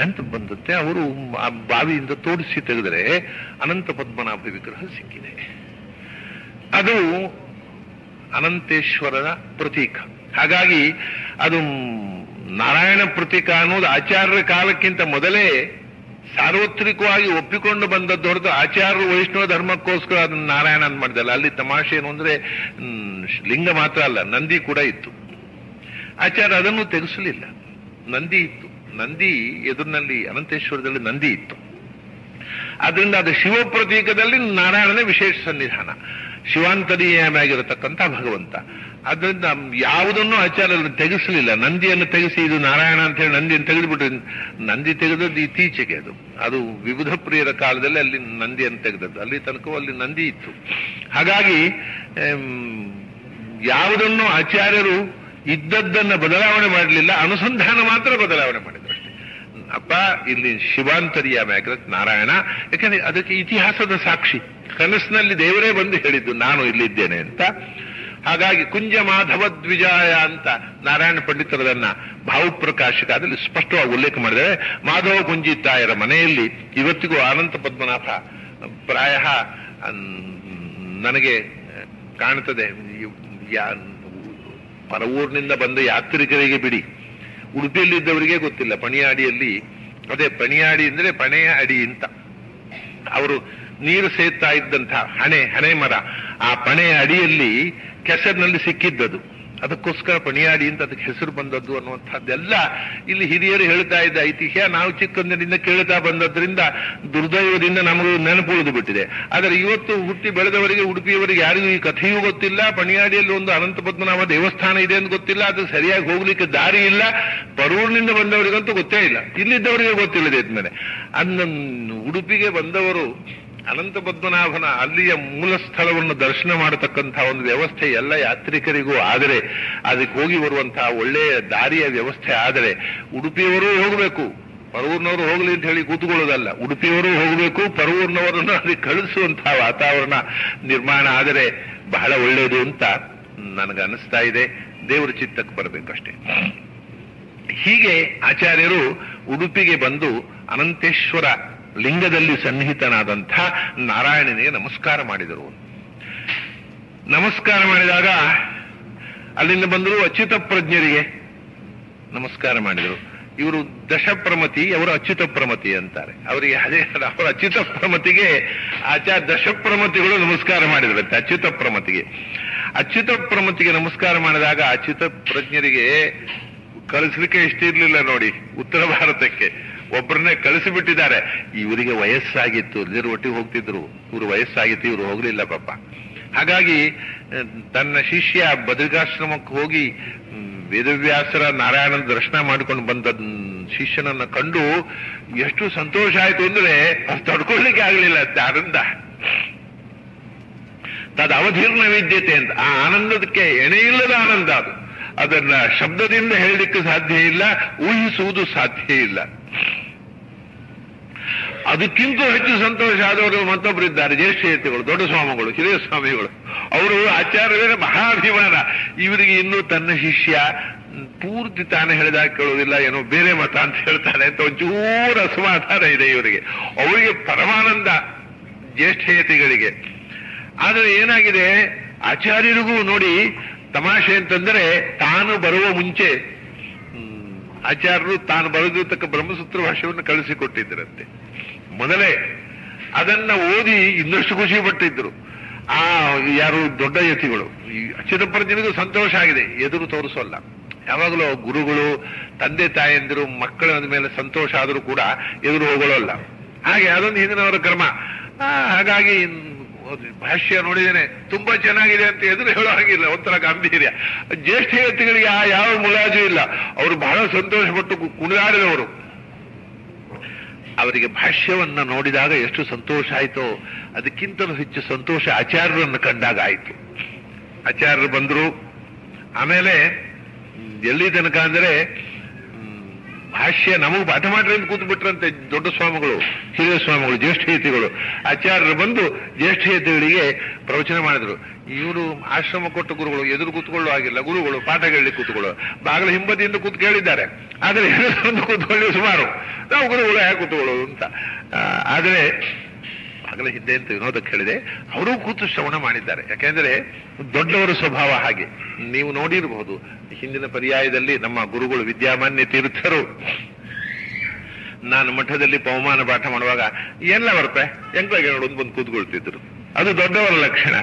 ಅಂತ ಬಂದತ್ತೆ. ಅವರು ಆ ಬಾವಿಯಿಂದ ತೋಡಿಸಿ ತೆಗೆದರೆ ಅನಂತ ಪದ್ಮನಾಭ ವಿಗ್ರಹ ಸಿಕ್ಕಿದೆ. ಅದು ಅನಂತೇಶ್ವರನ ಪ್ರತೀಕ. ಹಾಗಾಗಿ ಅದು ನಾರಾಯಣ ಪ್ರತೀಕ ಅನ್ನೋದು ಆಚಾರ್ಯರ ಕಾಲಕ್ಕಿಂತ ಮೊದಲೇ ಸಾರ್ವತ್ರಿಕವಾಗಿ ಒಪ್ಪಿಕೊಂಡು ಬಂದದ್ದು ಹೊರತು ಆಚಾರ್ಯರು ವೈಷ್ಣವ ಧರ್ಮಕ್ಕೋಸ್ಕರ ಅದನ್ನು ನಾರಾಯಣ ಅಂತ ಮಾಡಿದಲ್ಲ. ಅಲ್ಲಿ ತಮಾಷೆ ಏನು ಅಂದ್ರೆ ಲಿಂಗ ಮಾತ್ರ ಅಲ್ಲ, ನಂದಿ ಕೂಡ ಇತ್ತು. ಆಚಾರ್ಯ ಅದನ್ನು ತೆಗೆಸಲಿಲ್ಲ, ನಂದಿ ಇತ್ತು. ನಂದಿ ಎದುರಿನಲ್ಲಿ ಅನಂತೇಶ್ವರದಲ್ಲಿ ನಂದಿ ಇತ್ತು. ಆದ್ರಿಂದ ಅದು ಶಿವ ಪ್ರತೀಕದಲ್ಲಿ ನಾರಾಯಣನೇ ವಿಶೇಷ ಸನ್ನಿಧಾನ, ಶಿವಾಂತರ್ಯಾಮಿಯಾಗಿರತಕ್ಕಂಥ ಭಗವಂತ. ಅದರಿಂದ ಯಾವುದನ್ನು ಆಚಾರ್ಯರು ತೆಗೆಸಲಿಲ್ಲ. ನಂದಿಯನ್ನು ತೆಗೆಸಿ ಇದು ನಾರಾಯಣ ಅಂತ ಹೇಳಿ ನಂದಿಯನ್ನು ತೆಗೆದುಬಿಟ್ಟು, ನಂದಿ ತೆಗೆದದ್ದು ಇತ್ತೀಚೆಗೆ, ಅದು ವಿಬುಧ ಪ್ರಿಯರ ಕಾಲದಲ್ಲಿ ಅಲ್ಲಿ ನಂದಿಯನ್ನು ತೆಗೆದದ್ದು. ಅಲ್ಲಿ ತನಕ ಅಲ್ಲಿ ನಂದಿ ಇತ್ತು. ಹಾಗಾಗಿ ಯಾವುದನ್ನು ಆಚಾರ್ಯರು ಇದ್ದದ್ದನ್ನು ಬದಲಾವಣೆ ಮಾಡಲಿಲ್ಲ, ಅನುಸಂಧಾನ ಮಾತ್ರ ಬದಲಾವಣೆ ಮಾಡಿದ್ರು ಅಷ್ಟೇ. ಅಪ್ಪ ಇಲ್ಲಿ ಶಿವಾಂತರ್ಯಾಮಿ ನಾರಾಯಣ, ಯಾಕಂದ್ರೆ ಅದಕ್ಕೆ ಇತಿಹಾಸದ ಸಾಕ್ಷಿ. ಕನಸಿನಲ್ಲಿ ದೇವರೇ ಬಂದು ಹೇಳಿದ್ದು ನಾನು ಇಲ್ಲಿದ್ದೇನೆ ಅಂತ. ಹಾಗಾಗಿ ಕುಂಜ ಮಾಧವ ದ್ವಿಜಾಯ ಅಂತ ನಾರಾಯಣ ಪಂಡಿತರದನ್ನ ಭಾವಪ್ರಕಾಶಕದಲ್ಲಿ ಸ್ಪಷ್ಟವಾಗಿ ಉಲ್ಲೇಖ ಮಾಡಿದರೆ, ಮಾಧವ ಕುಂಜಿತ್ತಾಯರ ಮನೆಯಲ್ಲಿ ಇವತ್ತಿಗೂ ಅನಂತ ಪದ್ಮನಾಭ ಪ್ರಾಯ ನನಗೆ ಕಾಣುತ್ತದೆ. ಪರವೂರಿನಿಂದ ಬಂದ ಯಾತ್ರಿಕರಿಗೆ ಬಿಡಿ, ಉಡುಪಿಯಲ್ಲಿದ್ದವರಿಗೆ ಗೊತ್ತಿಲ್ಲ. ಪಣಿಯಾಡಿಯಲ್ಲಿ, ಅದೇ ಪಣಿಯಾಡಿ ಅಂದ್ರೆ ಪಣೆಯ ಅಡಿ ಅಂತ, ಅವರು ನೀರು ಸೇರ್ತಾ ಇದ್ದಂಥ ಹಣೆ ಮರ, ಆ ಪಣೆಯ ಅಡಿಯಲ್ಲಿ ಕೆಸರಿನಲ್ಲಿ ಸಿಕ್ಕಿದ್ದದು. ಅದಕ್ಕೋಸ್ಕರ ಪಣಿಯಾಡಿ ಅಂತ ಅದಕ್ಕೆ ಹೆಸರು ಬಂದದ್ದು ಅನ್ನುವಂಥದ್ದೆಲ್ಲ ಇಲ್ಲಿ ಹಿರಿಯರು ಹೇಳ್ತಾ ಇದ್ದ ಐತಿಹ್ಯ. ನಾವು ಚಿಕ್ಕಂದಿನಿಂದ ಕೇಳ್ತಾ ಬಂದದ್ರಿಂದ ದುರ್ದೈವದಿಂದ ನಮಗೂ ನೆನಪು ಉಳಿದು ಬಿಟ್ಟಿದೆ. ಆದರೆ ಇವತ್ತು ಹುಟ್ಟಿ ಬೆಳೆದವರಿಗೆ, ಉಡುಪಿಯವರಿಗೆ ಯಾರಿಗೂ ಈ ಕಥೆಯೂ ಗೊತ್ತಿಲ್ಲ. ಪಣಿಯಾಡಿಯಲ್ಲಿ ಒಂದು ಅನಂತ ಪದ್ಮನಾಭ ದೇವಸ್ಥಾನ ಇದೆ ಅಂತ ಗೊತ್ತಿಲ್ಲ, ಅದು ಸರಿಯಾಗಿ ಹೋಗ್ಲಿಕ್ಕೆ ದಾರಿ ಇಲ್ಲ. ಪರೂರಿನಿಂದ ಬಂದವರಿಗಂತೂ ಗೊತ್ತೇ ಇಲ್ಲ, ಇಲ್ಲಿದ್ದವರಿಗೆ ಗೊತ್ತಿಲ್ಲದೆ ಇದ್ಮೇಲೆ. ಅದನ್ನು ಉಡುಪಿಗೆ ಬಂದವರು ಅನಂತ ಪದ್ಮನಾಭನ ಅಲ್ಲಿಯ ಮೂಲ ಸ್ಥಳವನ್ನು ದರ್ಶನ ಮಾಡತಕ್ಕಂತಹ ಒಂದು ವ್ಯವಸ್ಥೆ ಎಲ್ಲ ಯಾತ್ರಿಕರಿಗೂ ಆದರೆ, ಅದಕ್ಕೆ ಹೋಗಿ ಬರುವಂತಹ ಒಳ್ಳೆಯ ದಾರಿಯ ವ್ಯವಸ್ಥೆ ಆದರೆ ಉಡುಪಿಯವರೂ ಹೋಗಬೇಕು, ಪರವೂರಿನವರು ಹೋಗ್ಲಿ ಅಂತ ಹೇಳಿ ಕೂತ್ಕೊಳ್ಳೋದಲ್ಲ, ಉಡುಪಿಯವರು ಹೋಗಬೇಕು, ಪರವೂರಿನವರನ್ನು ಅದಕ್ಕೆ ಕಳಿಸುವಂತಹ ವಾತಾವರಣ ನಿರ್ಮಾಣ ಆದರೆ ಬಹಳ ಒಳ್ಳೆಯದು ಅಂತ ನನಗನ್ನಿಸ್ತಾ ಇದೆ. ದೇವರ ಚಿತ್ತಕ್ಕೆ ಬರಬೇಕಷ್ಟೇ. ಹೀಗೆ ಆಚಾರ್ಯರು ಉಡುಪಿಗೆ ಬಂದು ಅನಂತೇಶ್ವರ ಲಿಂಗದಲ್ಲಿ ಸನ್ನಿಹಿತನಾದಂಥ ನಾರಾಯಣನಿಗೆ ನಮಸ್ಕಾರ ಮಾಡಿದರು. ನಮಸ್ಕಾರ ಮಾಡಿದಾಗ ಅಲ್ಲಿಂದ ಬಂದರು ಅಚ್ಯುತ ಪ್ರಜ್ಞರಿಗೆ ನಮಸ್ಕಾರ ಮಾಡಿದರು. ಇವರು ದಶಪ್ರಮತಿ, ಅವರು ಅಚ್ಯುತ ಪ್ರಮತಿ ಅಂತಾರೆ. ಅವರಿಗೆ ಅದೇ ಅವರ ಅಚ್ಯುತ ಪ್ರಮತಿಗೆ ದಶಪ್ರಮತಿಗಳು ನಮಸ್ಕಾರ ಮಾಡಿದ್ರಂತೆ. ಅಚ್ಯುತ ಪ್ರಮತಿಗೆ ನಮಸ್ಕಾರ ಮಾಡಿದಾಗ ಅಚ್ಯುತ ಪ್ರಜ್ಞರಿಗೆ ಕಳಿಸ್ಲಿಕ್ಕೆ ಇಷ್ಟಿರ್ಲಿಲ್ಲ ನೋಡಿ. ಉತ್ತರ ಭಾರತಕ್ಕೆ ಒಬ್ಬರನ್ನೇ ಕಳಿಸಿಬಿಟ್ಟಿದ್ದಾರೆ. ಇವರಿಗೆ ವಯಸ್ಸಾಗಿತ್ತು, ಎಲ್ಲರೂ ಒಟ್ಟಿಗೆ ಹೋಗ್ತಿದ್ರು, ಇವರು ವಯಸ್ಸಾಗಿತ್ತು, ಇವರು ಹೋಗ್ಲಿಲ್ಲ ಪಾಪ. ಹಾಗಾಗಿ ತನ್ನ ಶಿಷ್ಯ ಬದರಿಕಾಶ್ರಮಕ್ಕೆ ಹೋಗಿ ವೇದವ್ಯಾಸರ ನಾರಾಯಣನ ದರ್ಶನ ಮಾಡಿಕೊಂಡು ಬಂದ ಶಿಷ್ಯನನ್ನ ಕಂಡು ಎಷ್ಟು ಸಂತೋಷ ಆಯ್ತು ಅಂದ್ರೆ ಅದು ತಡ್ಕೊಳ್ಳಿಕ್ಕೆ ಆಗ್ಲಿಲ್ಲ. ಆನಂದ ತದ ಅವಧೀರ್ಣ ವಿದ್ಯತೆ ಅಂತ, ಆ ಆನಂದಕ್ಕೆ ಎಣೆಯಿಲ್ಲದ ಆನಂದ ಅದು. ಅದನ್ನ ಶಬ್ದದಿಂದ ಹೇಳಲಿಕ್ಕೆ ಸಾಧ್ಯ ಇಲ್ಲ, ಊಹಿಸುವುದು ಸಾಧ್ಯ ಇಲ್ಲ. ಅದಕ್ಕಿಂತ ಹೆಚ್ಚು ಸಂತೋಷ ಆದವರು ಮತ್ತೊಬ್ಬರಿದ್ದಾರೆ, ಜ್ಯೇಷ್ಠಯತಿಗಳು, ದೊಡ್ಡ ಸ್ವಾಮಿಗಳು, ಹಿರಿಯ ಸ್ವಾಮಿಗಳು. ಅವರು ಆಚಾರ್ಯವೇ ಮಹಾಭಿಮಾನ. ಇವರಿಗೆ ಇನ್ನೂ ತನ್ನ ಶಿಷ್ಯ ಪೂರ್ತಿ ತಾನೇ ಹೇಳಿದಾಗ ಕೇಳೋದಿಲ್ಲ, ಏನೋ ಬೇರೆ ಮತ ಅಂತ ಹೇಳ್ತಾನೆ ಅಂತ ಒಂಚೂರು ಅಸಮಾಧಾನ ಇದೆ ಇವರಿಗೆ. ಅವರಿಗೆ ಪರಮಾನಂದ ಜ್ಯೇಷ್ಠಯತಿಗಳಿಗೆ. ಆದರೆ ಏನಾಗಿದೆ, ಆಚಾರ್ಯರಿಗೂ ನೋಡಿ ತಮಾಷೆ ಅಂತಂದ್ರೆ, ತಾನು ಬರುವ ಮುಂಚೆ ಆಚಾರ್ಯರು ತಾನು ಬರೆದಿರ್ತಕ್ಕ ಬ್ರಹ್ಮಸೂತ್ರ ಭಾಷ್ಯವನ್ನು ಕಳಿಸಿಕೊಟ್ಟಿದ್ದರಂತೆ. ಮೊದಲೇ ಅದನ್ನ ಓದಿ ಇನ್ನಷ್ಟು ಖುಷಿ ಪಟ್ಟಿದ್ರು ಯಾರು ದೊಡ್ಡ ಯತಿಗಳು. ಈ ಅಚ್ಯುತ ಪ್ರಜ್ಞನಿಗೂ ಸಂತೋಷ ಆಗಿದೆ, ಎದುರು ತೋರಿಸೋಲ್ಲ. ಯಾವಾಗಲೂ ಗುರುಗಳು, ತಂದೆ ತಾಯಂದಿರು ಮಕ್ಕಳ ಮೇಲೆ ಸಂತೋಷ ಆದರೂ ಕೂಡ ಎದುರು ಹೋಗೋಲ್ಲ. ಹಾಗೆ ಅದೊಂದು ಹಿಂದಿನವರ ಕ್ರಮ. ಹಾಗಾಗಿ ಭಾಷ್ಯ ನೋಡಿದ್ದೇನೆ, ತುಂಬಾ ಚೆನ್ನಾಗಿದೆ ಅಂತ ಎದುರು ಹೇಳೋ ಹಾಗಿಲ್ಲ, ಒಂಥರ ಗಾಂಭೀರ್ಯ. ಜ್ಯೇಷ್ಠ ಯತಿಗಳಿಗೆ ಯಾವ ಮುಲಾಜು ಇಲ್ಲ, ಅವರು ಬಹಳ ಸಂತೋಷಪಟ್ಟು ಕುಣಿದಾಡಿದವರು. ಅವರಿಗೆ ಭಾಷ್ಯವನ್ನ ನೋಡಿದಾಗ ಎಷ್ಟು ಸಂತೋಷ ಆಯ್ತೋ ಅದಕ್ಕಿಂತಲೂ ಹೆಚ್ಚು ಸಂತೋಷ ಆಚಾರ್ಯರನ್ನು ಕಂಡಾಗ ಆಯ್ತು. ಆಚಾರ್ಯರು ಬಂದರು. ಆಮೇಲೆ ಎಲ್ಲಿ ತನಕ ಅಂದ್ರೆ ಭಾಷ್ಯ ನಮಗೂ ಪಾಠ ಮಾಡ್ರಿ ಅಂತ ಕೂತು ಬಿಟ್ರಂತೆ ದೊಡ್ಡ ಸ್ವಾಮಿಗಳು, ಹಿರಿಯ ಸ್ವಾಮಿಗಳು, ಜ್ಯೇಷ್ಠಯತಿಗಳು. ಆಚಾರ್ಯರು ಬಂದು ಜ್ಯೇಷ್ಠಯತಿಗಳಿಗೆ ಪ್ರವಚನ ಮಾಡಿದ್ರು. ಇವರು ಆಶ್ರಮ ಕೊಟ್ಟ ಗುರುಗಳು ಎದುರು ಕೂತ್ಕೊಳ್ಳೋ ಆಗಿಲ್ಲ, ಗುರುಗಳು ಪಾಠ ಕೇಳಲಿಕ್ಕೆ ಕೂತ್ಕೊಳ್ಳೋ ಬಾಗಿಲ ಹಿಂಬದಿಯಿಂದ ಕೂತ್ ಕೇಳಿದ್ದಾರೆ. ಆದರೆ ಎದುರು ಕೂತ್ಕೊಳ್ಳಿ ಸುಮಾರು, ನಾವು ಗುರುಗಳು ಹೇಗೆ ಕೂತ್ಕೊಳ್ಳೋದು ಅಂತ. ಆದರೆ ಬಾಗಿಲ ಹಿಂದೆ ಅಂತ ವಿನೋದಕ್ಕೆ ಹೇಳಿದೆ, ಅವರೂ ಕೂತು ಶ್ರವಣ ಮಾಡಿದ್ದಾರೆ. ಯಾಕೆಂದ್ರೆ ದೊಡ್ಡವರ ಸ್ವಭಾವ ಹಾಗೆ. ನೀವು ನೋಡಿರಬಹುದು, ಹಿಂದಿನ ಪರ್ಯಾಯದಲ್ಲಿ ನಮ್ಮ ಗುರುಗಳು ವಿದ್ಯಾಮಾನ್ಯ ತೀರ್ಥರು ನಾನು ಮಠದಲ್ಲಿ ಪವಮಾನ ಪಾಠ ಮಾಡುವಾಗ ಎಲ್ಲ ಬರ್ಪೆ ಎಂಕ್ಲಾಗೆ ನೋಡು ಬಂದು ಕೂತ್ಕೊಳ್ತಿದ್ರು. ಅದು ದೊಡ್ಡವರ ಲಕ್ಷಣ.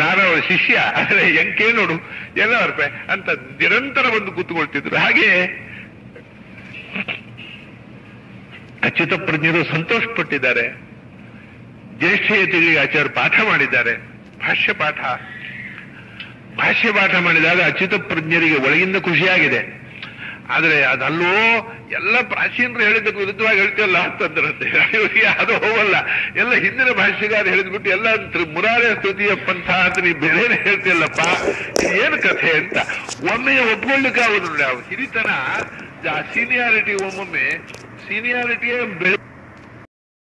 ನಾನು ಅವರ ಶಿಷ್ಯ, ಆದರೆ ಎಂಕೆ ನೋಡು ಎಲ್ಲ ಬರ್ಪೆ ಅಂತ ನಿರಂತರ ಬಂದು ಕೂತ್ಕೊಳ್ತಿದ್ರು. ಹಾಗೆ ಅಚ್ಯುತ ಪ್ರಜ್ಞರು ಸಂತೋಷ ಪಟ್ಟಿದ್ದಾರೆ. ಜ್ಯೇಷ್ಠಯತಿಗಳಿಗೆ ಆಚಾರ್ಯ ಪಾಠ ಮಾಡಿದ್ದಾರೆ. ಭಾಷ್ಯ ಪಾಠ ಮಾಡಿದಾಗ ಅಚ್ಯುತ ಪ್ರಜ್ಞರಿಗೆ ಒಳಗಿಂದ ಖುಷಿಯಾಗಿದೆ. ಆದರೆ ಅದಲ್ಲೋ ಎಲ್ಲ ಪ್ರಾಚೀನರು ಹೇಳಿದ್ದಕ್ಕೆ ವಿರುದ್ಧವಾಗಿ ಹೇಳ್ತಿಲ್ಲ ಅಂತಂದ್ರಂತೆ. ಇವರಿಗೆ ಅದು ಹೋಗಲ್ಲ, ಎಲ್ಲ ಹಿಂದಿನ ಭಾಷ್ಯಗಾರ ಹೇಳಿದ್ಬಿಟ್ಟು ಎಲ್ಲ ಮುರಾರೇ ಸ್ತುತಿಯ ಪಂಥ ಅಂತ ನೀವು ಬೇರೆ ಹೇಳ್ತಿಲ್ಲಪ್ಪ, ಏನು ಕಥೆ ಅಂತ ಒಮ್ಮೆ ಒಪ್ಕೊಳ್ಳಿಕ್ಕೆ ಆಗೋದು. ಹಿರಿತನ ಸೀನಿಯಾರಿಟಿ ಒಮ್ಮೊಮ್ಮೆ ಸೀನಿಯಾರಿಟಿಯೇ